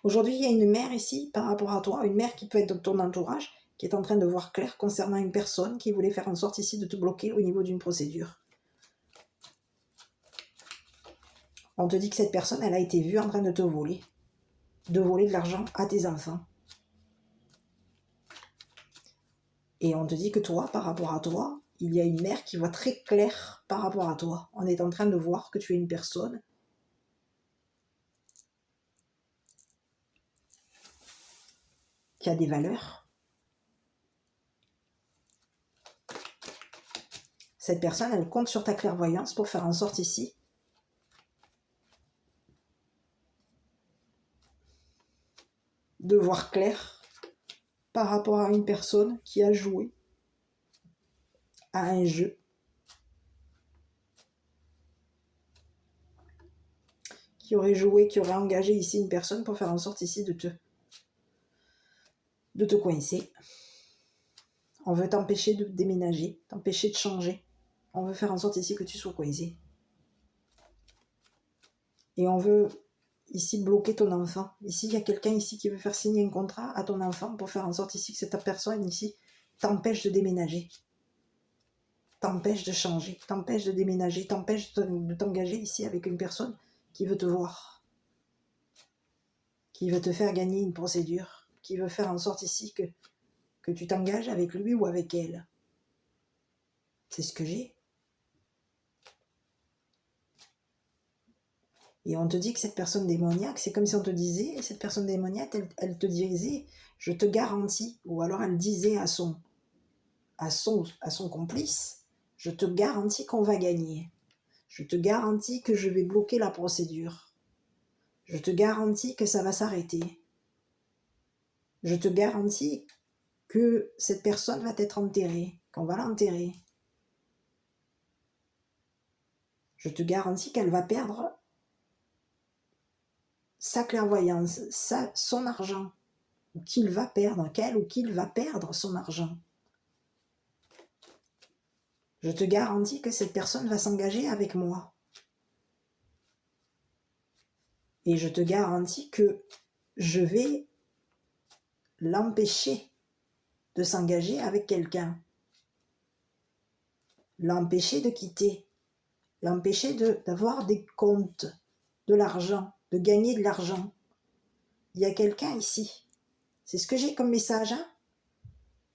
Aujourd'hui, il y a une mère ici par rapport à toi, une mère qui peut être de ton entourage, qui est en train de voir clair concernant une personne qui voulait faire en sorte ici de te bloquer au niveau d'une procédure. On te dit que cette personne, elle a été vue en train de te voler. De voler de l'argent à tes enfants. Et on te dit que toi, par rapport à toi, il y a une mère qui voit très clair par rapport à toi. On est en train de voir que tu es une personne qui a des valeurs. Cette personne, elle compte sur ta clairvoyance pour faire en sorte ici de voir clair par rapport à une personne qui a joué à un jeu. Qui aurait joué, qui aurait engagé ici une personne pour faire en sorte ici de te coincer. On veut t'empêcher de déménager, t'empêcher de changer. On veut faire en sorte ici que tu sois coincé. Et on veut ici bloquer ton enfant. Ici, il y a quelqu'un ici qui veut faire signer un contrat à ton enfant pour faire en sorte ici que cette personne ici t'empêche de déménager. T'empêche de changer, t'empêche de déménager, t'empêche de t'engager ici avec une personne qui veut te voir. Qui veut te faire gagner une procédure. Qui veut faire en sorte ici que tu t'engages avec lui ou avec elle. C'est ce que j'ai. Et on te dit que cette personne démoniaque, c'est comme si on te disait, cette personne démoniaque, elle te disait, je te garantis, ou alors elle disait à son complice, je te garantis qu'on va gagner. Je te garantis que je vais bloquer la procédure. Je te garantis que ça va s'arrêter. Je te garantis que cette personne va être enterrée, qu'on va l'enterrer. Je te garantis qu'elle va perdre sa clairvoyance, son argent, ou qu'il va perdre, qu'elle ou qu'il va perdre son argent. Je te garantis que cette personne va s'engager avec moi. Et je te garantis que je vais l'empêcher de s'engager avec quelqu'un. L'empêcher de quitter. L'empêcher d'avoir des comptes, de l'argent, de gagner de l'argent. Il y a quelqu'un ici. C'est ce que j'ai comme message. Hein?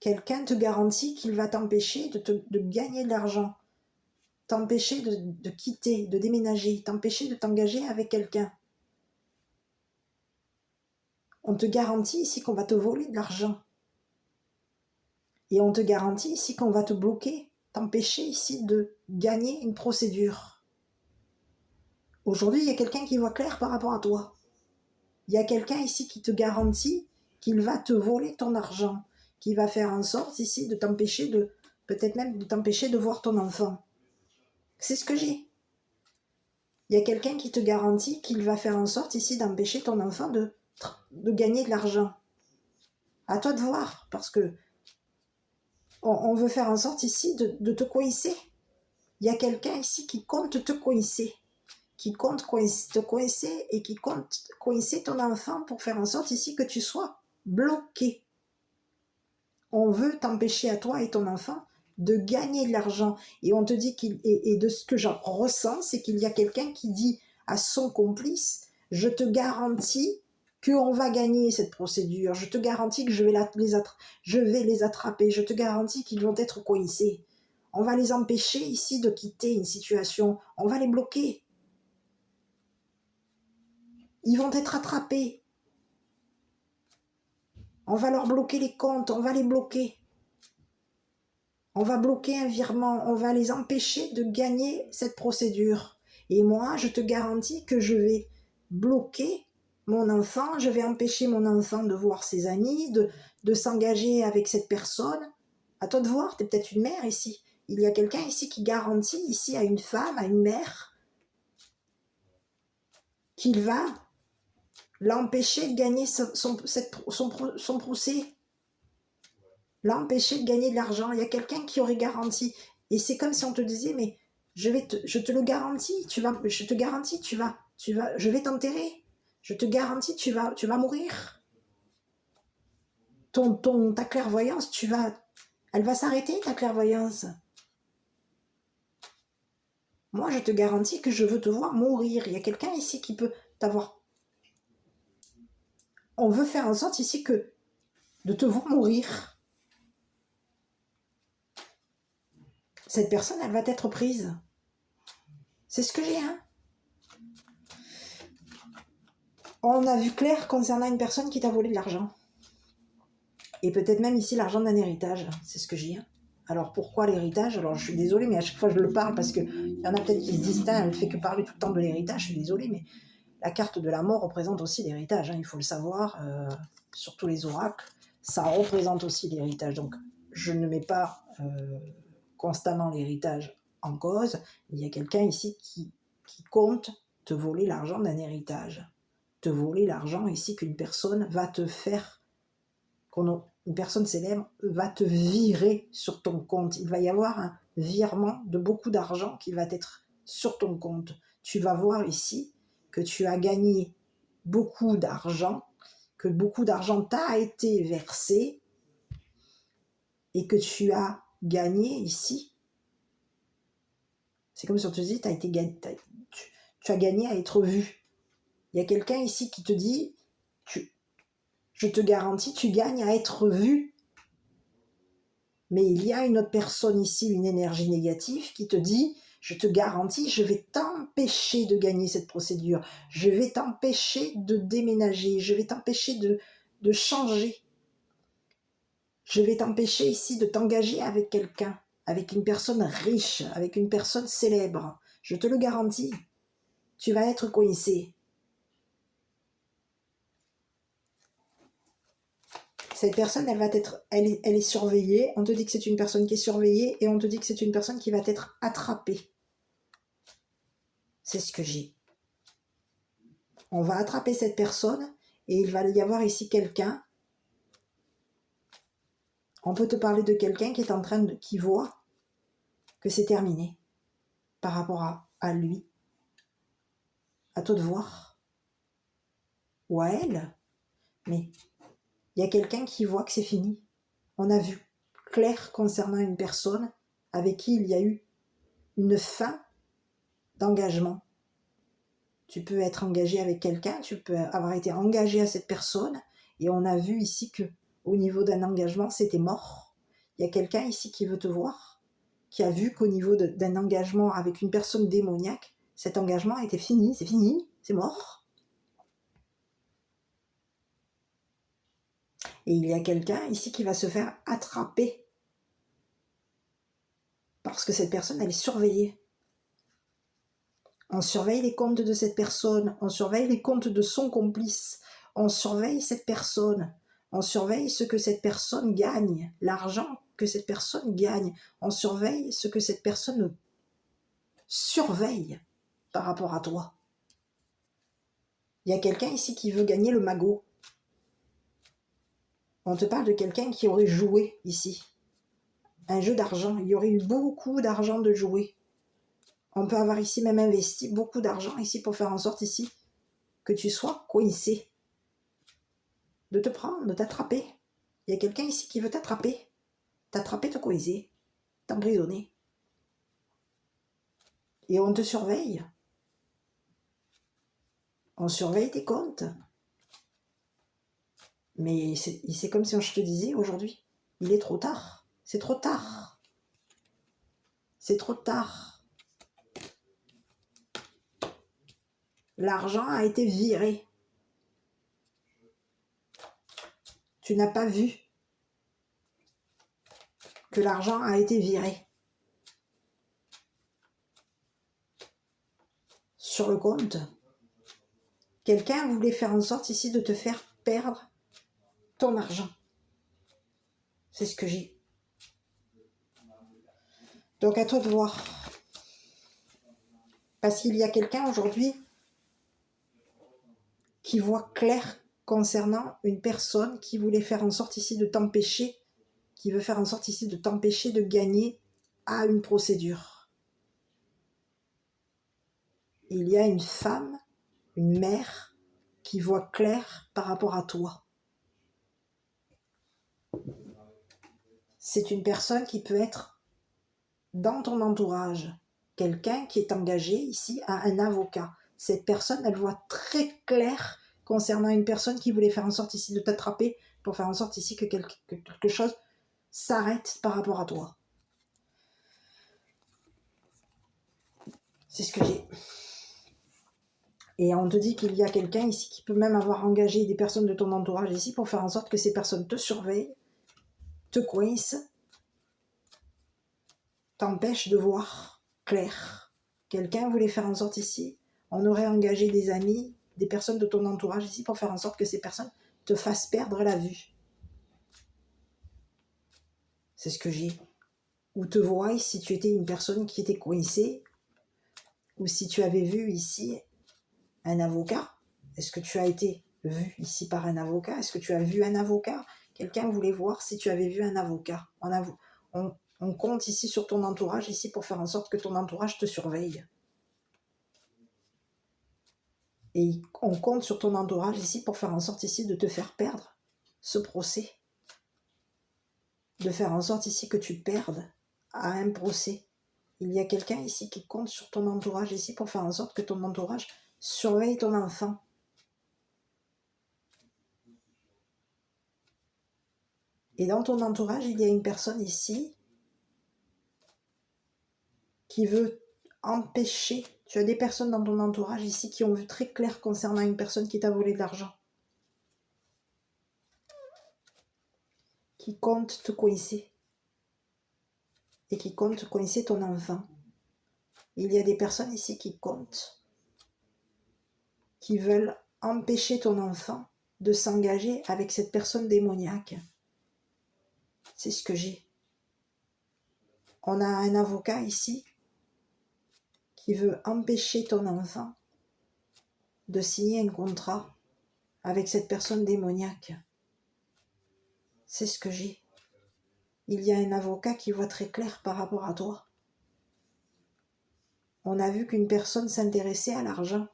Quelqu'un te garantit qu'il va t'empêcher de gagner de l'argent. T'empêcher de quitter, de déménager. T'empêcher de t'engager avec quelqu'un. On te garantit ici qu'on va te voler de l'argent. Et on te garantit ici qu'on va te bloquer, t'empêcher ici de gagner une procédure. Aujourd'hui, il y a quelqu'un qui voit clair par rapport à toi. Il y a quelqu'un ici qui te garantit qu'il va te voler ton argent, qui va faire en sorte ici de t'empêcher peut-être même de t'empêcher de voir ton enfant. C'est ce que j'ai. Il y a quelqu'un qui te garantit qu'il va faire en sorte ici d'empêcher ton enfant de gagner de l'argent. À toi de voir, parce que on veut faire en sorte ici de te coincer. Il y a quelqu'un ici qui compte te coincer, qui compte te coincer et qui compte coincer ton enfant pour faire en sorte ici que tu sois bloqué. On veut t'empêcher à toi et ton enfant de gagner de l'argent. Et on te dit et de ce que j'en ressens, c'est qu'il y a quelqu'un qui dit à son complice, je te garantis qu'on va gagner cette procédure, je te garantis que je vais les attraper, je te garantis qu'ils vont être coincés. On va les empêcher ici de quitter une situation, on va les bloquer. Ils vont être attrapés. On va leur bloquer les comptes, on va les bloquer. On va bloquer un virement, on va les empêcher de gagner cette procédure. Et moi, je te garantis que je vais bloquer mon enfant, je vais empêcher mon enfant de voir ses amis, de s'engager avec cette personne. À toi de voir, tu es peut-être une mère ici. Il y a quelqu'un ici qui garantit ici à une femme, à une mère, qu'il va l'empêcher de gagner son procès, l'empêcher de gagner de l'argent. Il y a quelqu'un qui aurait garanti. Et c'est comme si on te disait, mais je te le garantis, je te garantis, je vais t'enterrer. Je te garantis, tu vas mourir. Ta clairvoyance, elle va s'arrêter, ta clairvoyance. Moi, je te garantis que je veux te voir mourir. Il y a quelqu'un ici qui peut t'avoir. On veut faire en sorte ici que de te voir mourir. Cette personne, elle va être prise. C'est ce que j'ai, hein. On a vu clair concernant une personne qui t'a volé de l'argent. Et peut-être même ici l'argent d'un héritage. C'est ce que j'ai, hein. Alors pourquoi l'héritage? Alors je suis désolée, mais à chaque fois je le parle parce qu'il y en a peut-être qui se disent, elle ne fait que parler tout le temps de l'héritage, je suis désolée, mais la carte de la mort représente aussi l'héritage, hein, il faut le savoir, surtout les oracles, ça représente aussi l'héritage. Donc je ne mets pas constamment l'héritage en cause, il y a quelqu'un ici qui compte te voler l'argent d'un héritage, te voler l'argent ici qu'une personne va te faire, une personne célèbre va te virer sur ton compte. Il va y avoir un virement de beaucoup d'argent qui va être sur ton compte. Tu vas voir ici que tu as gagné beaucoup d'argent, que beaucoup d'argent t'a été versé et que tu as gagné ici. C'est comme si on te dit, tu as gagné à être vu. Il y a quelqu'un ici qui te dit, je te garantis, tu gagnes à être vu. Mais il y a une autre personne ici, une énergie négative, qui te dit, je te garantis, je vais t'empêcher de gagner cette procédure, je vais t'empêcher de déménager, je vais t'empêcher de changer, je vais t'empêcher ici de t'engager avec quelqu'un, avec une personne riche, avec une personne célèbre. Je te le garantis, tu vas être coincé. Cette personne, elle est surveillée. On te dit que c'est une personne qui est surveillée et on te dit que c'est une personne qui va être attrapée. C'est ce que j'ai. On va attraper cette personne et il va y avoir ici quelqu'un. On peut te parler de quelqu'un qui est en train qui voit que c'est terminé par rapport à lui. À toi de voir. Ou à elle. Mais il y a quelqu'un qui voit que c'est fini. On a vu clair concernant une personne avec qui il y a eu une fin d'engagement. Tu peux être engagé avec quelqu'un, tu peux avoir été engagé à cette personne, et on a vu ici que au niveau d'un engagement, c'était mort. Il y a quelqu'un ici qui veut te voir, qui a vu qu'au niveau d'un engagement avec une personne démoniaque, cet engagement était fini, c'est mort. Et il y a quelqu'un ici qui va se faire attraper, parce que cette personne, elle est surveillée. On surveille les comptes de cette personne, on surveille les comptes de son complice, on surveille cette personne, on surveille ce que cette personne gagne, l'argent que cette personne gagne, on surveille ce que cette personne surveille par rapport à toi. Il y a quelqu'un ici qui veut gagner le magot. On te parle de quelqu'un qui aurait joué ici. Un jeu d'argent, il y aurait eu beaucoup d'argent de jouer. On peut avoir ici même investi beaucoup d'argent ici pour faire en sorte ici que tu sois coincé. De te prendre, de t'attraper. Il y a quelqu'un ici qui veut t'attraper. T'attraper, te coiser, t'emprisonner. Et on te surveille. On surveille tes comptes. Mais c'est comme si je te disais aujourd'hui, il est trop tard. C'est trop tard. C'est trop tard. L'argent a été viré. Tu n'as pas vu que l'argent a été viré sur le compte. Quelqu'un voulait faire en sorte ici de te faire perdre ton argent. C'est ce que j'ai. Donc à toi de voir. Parce qu'il y a quelqu'un aujourd'hui qui voit clair concernant une personne qui voulait faire en sorte ici de t'empêcher, qui veut faire en sorte ici de t'empêcher de gagner à une procédure. Il y a une femme, une mère, qui voit clair par rapport à toi. C'est une personne qui peut être dans ton entourage, quelqu'un qui est engagé ici à un avocat. Cette personne, elle voit très clair concernant une personne qui voulait faire en sorte ici de t'attraper pour faire en sorte ici que quelque chose s'arrête par rapport à toi. C'est ce que j'ai. Et on te dit qu'il y a quelqu'un ici qui peut même avoir engagé des personnes de ton entourage ici pour faire en sorte que ces personnes te surveillent, te coincent, t'empêchent de voir clair. Quelqu'un voulait faire en sorte ici, on aurait engagé des amis, des personnes de ton entourage ici pour faire en sorte que ces personnes te fassent perdre la vue. C'est ce que j'ai. Ou te voient si tu étais une personne qui était coincée, ou si tu avais vu ici un avocat. Est-ce que tu as été vu ici par un avocat? Est-ce que tu as vu un avocat? Quelqu'un voulait voir si tu avais vu un avocat. On compte ici sur ton entourage ici pour faire en sorte que ton entourage te surveille. Et on compte sur ton entourage ici pour faire en sorte ici de te faire perdre ce procès. De faire en sorte ici que tu perdes à un procès. Il y a quelqu'un ici qui compte sur ton entourage ici pour faire en sorte que ton entourage surveille ton enfant. Et dans ton entourage, il y a une personne ici qui veut empêcher. Tu as des personnes dans ton entourage ici qui ont vu très clair concernant une personne qui t'a volé de l'argent. Qui compte te coincer. Et qui compte coincer ton enfant. Il y a des personnes ici qui comptent, qui veulent empêcher ton enfant de s'engager avec cette personne démoniaque. C'est ce que j'ai. On a un avocat ici qui veut empêcher ton enfant de signer un contrat avec cette personne démoniaque. C'est ce que j'ai. Il y a un avocat qui voit très clair par rapport à toi. On a vu qu'une personne s'intéressait à l'argent.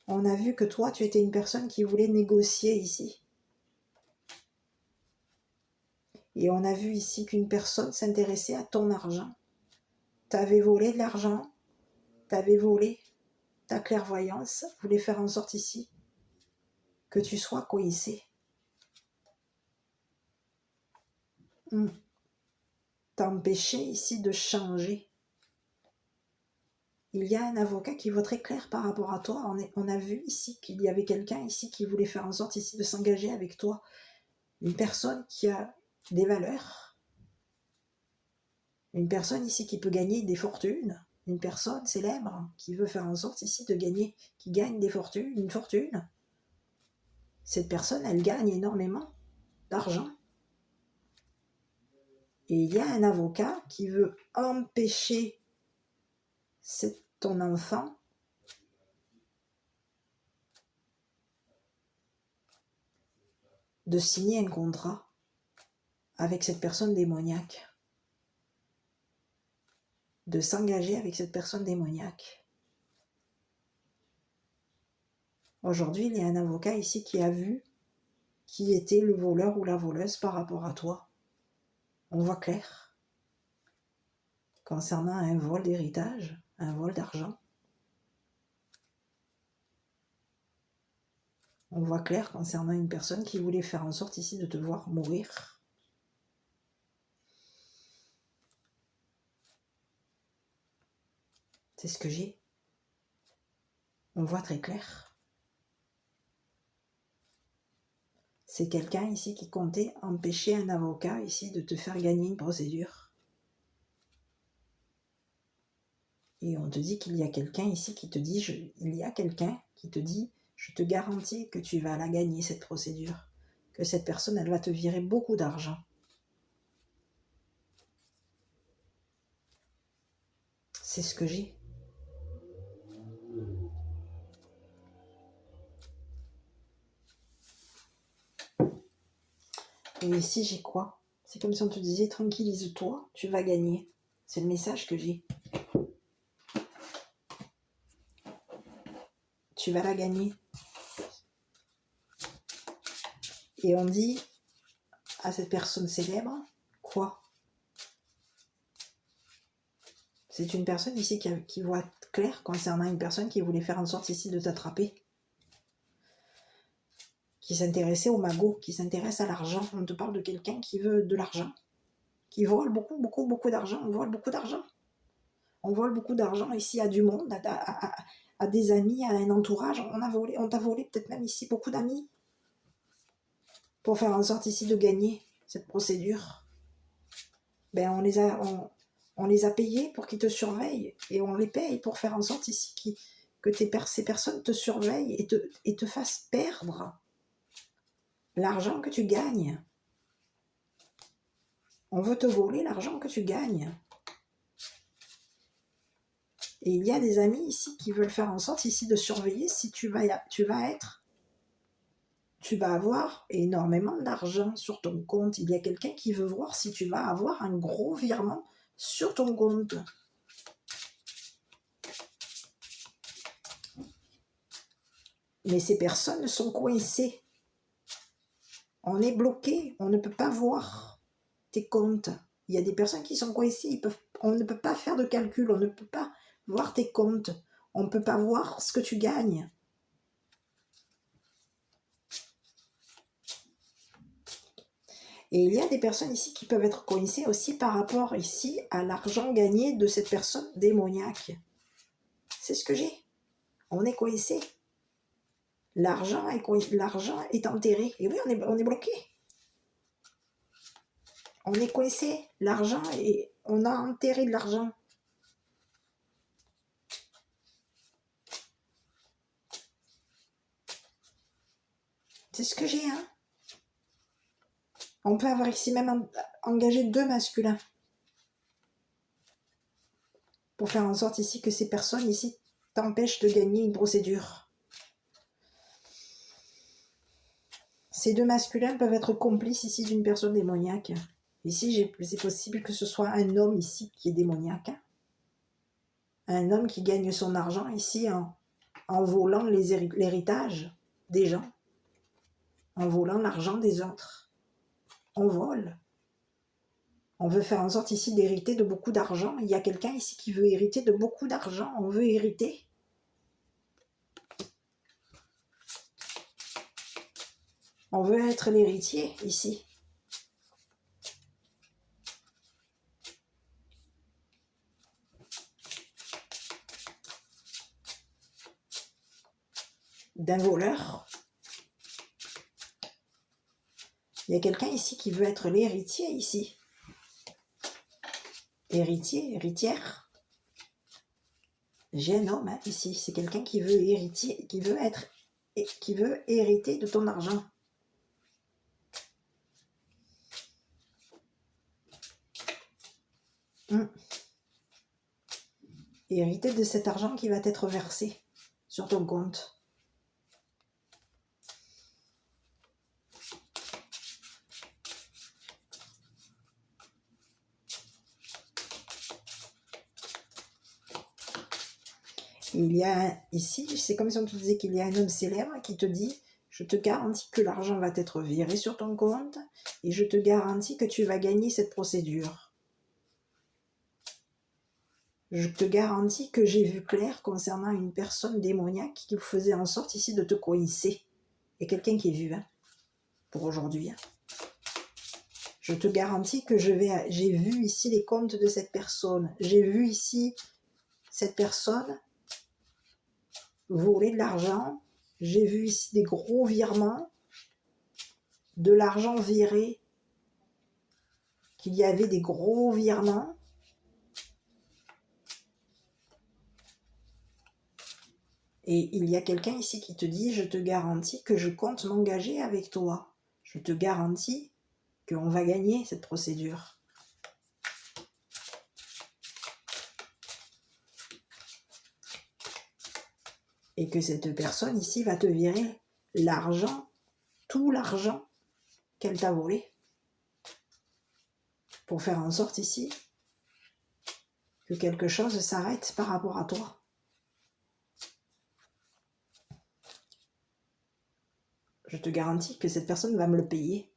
On a vu que toi, tu étais une personne qui voulait négocier ici. Et on a vu ici qu'une personne s'intéressait à ton argent. T'avais volé de l'argent, t'avais volé ta clairvoyance, voulait faire en sorte ici que tu sois coincé. T'empêcher ici de changer. Il y a un avocat qui voit très clair par rapport à toi. On a vu ici qu'il y avait quelqu'un ici qui voulait faire en sorte ici de s'engager avec toi. Une personne qui a des valeurs. Une personne ici qui peut gagner des fortunes. Une personne célèbre qui veut faire en sorte ici de gagner, qui gagne des fortunes, une fortune. Cette personne, elle gagne énormément d'argent. Et il y a un avocat qui veut empêcher ton enfant de signer un contrat avec cette personne démoniaque, de s'engager avec cette personne démoniaque. Aujourd'hui, il y a un avocat ici qui a vu qui était le voleur ou la voleuse par rapport à toi. On voit clair concernant un vol d'héritage, un vol d'argent. On voit clair concernant une personne qui voulait faire en sorte ici de te voir mourir. C'est ce que j'ai. On voit très clair. C'est quelqu'un ici qui comptait empêcher un avocat ici de te faire gagner une procédure. Et on te dit qu'il y a quelqu'un ici qui te dit, il y a quelqu'un qui te dit, je te garantis que tu vas la gagner cette procédure. Que cette personne, elle va te virer beaucoup d'argent. C'est ce que j'ai. Et ici, j'ai quoi? C'est comme si on te disait, tranquillise-toi, tu vas gagner. C'est le message que j'ai. Tu vas la gagner. Et on dit à cette personne célèbre, quoi? C'est une personne ici qui voit clair concernant une personne qui voulait faire en sorte ici de t'attraper. Qui s'intéressait au magot, qui s'intéresse à l'argent. On te parle de quelqu'un qui veut de l'argent. Qui vole beaucoup, beaucoup, beaucoup d'argent. On vole beaucoup d'argent. On vole beaucoup d'argent ici à du monde, à des amis, à un entourage. On t'a volé peut-être même ici beaucoup d'amis. Pour faire en sorte ici de gagner cette procédure. Ben on les a payés pour qu'ils te surveillent. Et on les paye pour faire en sorte ici que ces personnes te surveillent et te fassent perdre l'argent que tu gagnes. On veut te voler l'argent que tu gagnes. Et il y a des amis ici qui veulent faire en sorte ici de surveiller si tu vas avoir énormément d'argent sur ton compte. Il y a quelqu'un qui veut voir si tu vas avoir un gros virement sur ton compte. Mais ces personnes sont coincées. On est bloqué, on ne peut pas voir tes comptes. Il y a des personnes qui sont coincées, on ne peut pas faire de calcul, on ne peut pas voir tes comptes, on ne peut pas voir ce que tu gagnes. Et il y a des personnes ici qui peuvent être coincées aussi par rapport ici à l'argent gagné de cette personne démoniaque. C'est ce que j'ai. On est coincé. L'argent est enterré. Et oui, on est bloqué. On est coincé. L'argent, on a enterré de l'argent. C'est ce que j'ai, hein. On peut avoir ici même engagé 2 masculins. Pour faire en sorte ici que ces personnes ici t'empêchent de gagner une procédure. Ces 2 masculins peuvent être complices ici d'une personne démoniaque. Ici, c'est possible que ce soit un homme ici qui est démoniaque. Un homme qui gagne son argent ici en volant l'héritage des gens. En volant l'argent des autres. On vole. On veut faire en sorte ici d'hériter de beaucoup d'argent. Il y a quelqu'un ici qui veut hériter de beaucoup d'argent. On veut hériter. On veut être l'héritier ici. D'un voleur. Il y a quelqu'un ici qui veut être l'héritier ici. Héritier, héritière. J'ai un homme hein, ici. C'est quelqu'un qui veut hériter, qui veut hériter de ton argent. Hériter de cet argent qui va être versé sur ton compte. Il y a ici, c'est comme si on te disait qu'il y a un homme célèbre qui te dit « Je te garantis que l'argent va être viré sur ton compte et je te garantis que tu vas gagner cette procédure. Je te garantis que j'ai vu clair concernant une personne démoniaque qui faisait en sorte ici de te coincer. » Il y a quelqu'un qui est vu hein, pour aujourd'hui. Hein. Je te garantis que j'ai vu ici les comptes de cette personne. J'ai vu ici cette personne voler de l'argent. J'ai vu ici des gros virements, de l'argent viré, qu'il y avait des gros virements. Et il y a quelqu'un ici qui te dit, je te garantis que je compte m'engager avec toi. Je te garantis qu'on va gagner cette procédure. Et que cette personne ici va te virer l'argent, tout l'argent qu'elle t'a volé. Pour faire en sorte ici que quelque chose s'arrête par rapport à toi. Je te garantis que cette personne va me le payer.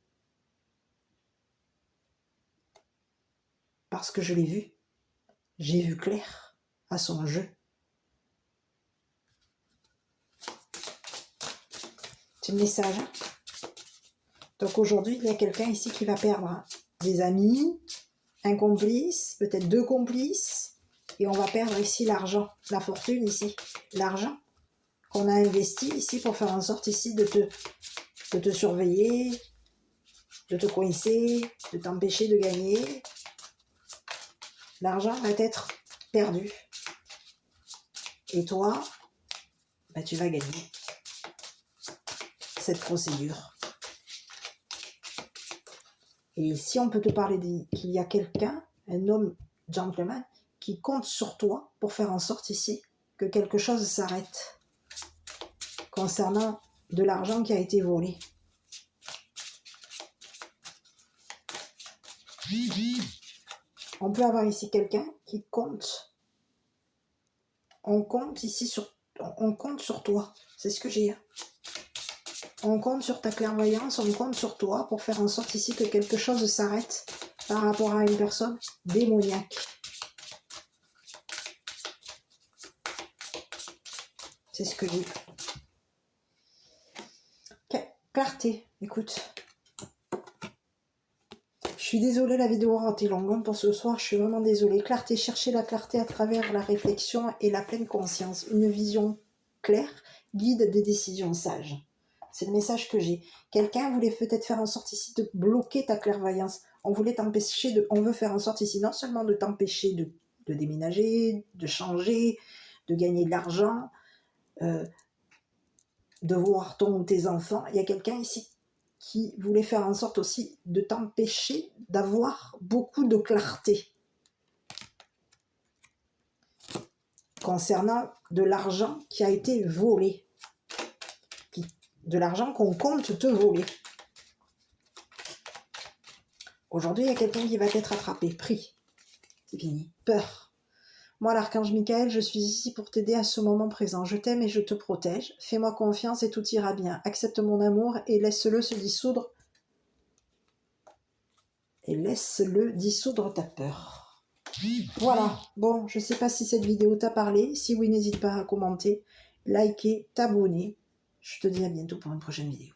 Parce que je l'ai vu. J'ai vu clair à son jeu. C'est le message. Donc aujourd'hui, il y a quelqu'un ici qui va perdre des amis, un complice, peut-être 2 complices, et on va perdre ici l'argent, la fortune ici, l'argent qu'on a investi ici pour faire en sorte ici de te surveiller, de te coincer, de t'empêcher de gagner. L'argent va être perdu. Et toi, tu vas gagner cette procédure. Et ici, on peut te parler qu'il y a quelqu'un, un homme gentleman, qui compte sur toi pour faire en sorte ici que quelque chose s'arrête concernant de l'argent qui a été volé. On peut avoir ici quelqu'un qui compte. On compte sur toi. C'est ce que j'ai. On compte sur ta clairvoyance, on compte sur toi pour faire en sorte ici que quelque chose s'arrête par rapport à une personne démoniaque. C'est ce que j'ai. Clarté, écoute. Je suis désolée, la vidéo aura été longue pour ce soir, je suis vraiment désolée. Clarté, chercher la clarté à travers la réflexion et la pleine conscience. Une vision claire guide des décisions sages. C'est le message que j'ai. Quelqu'un voulait peut-être faire en sorte ici de bloquer ta clairvoyance. On veut faire en sorte ici non seulement de t'empêcher de déménager, de changer, de gagner de l'argent, de voir ton ou tes enfants. Il y a quelqu'un ici qui voulait faire en sorte aussi de t'empêcher d'avoir beaucoup de clarté concernant de l'argent qui a été volé, de l'argent qu'on compte te voler. Aujourd'hui, il y a quelqu'un qui va être attrapé, pris. C'est fini. Peur. Moi, l'archange Michael, je suis ici pour t'aider à ce moment présent. Je t'aime et je te protège. Fais-moi confiance et tout ira bien. Accepte mon amour et laisse-le se dissoudre. Et laisse-le dissoudre ta peur. Voilà. Bon, je ne sais pas si cette vidéo t'a parlé. Si oui, n'hésite pas à commenter, liker, t'abonner. Je te dis à bientôt pour une prochaine vidéo.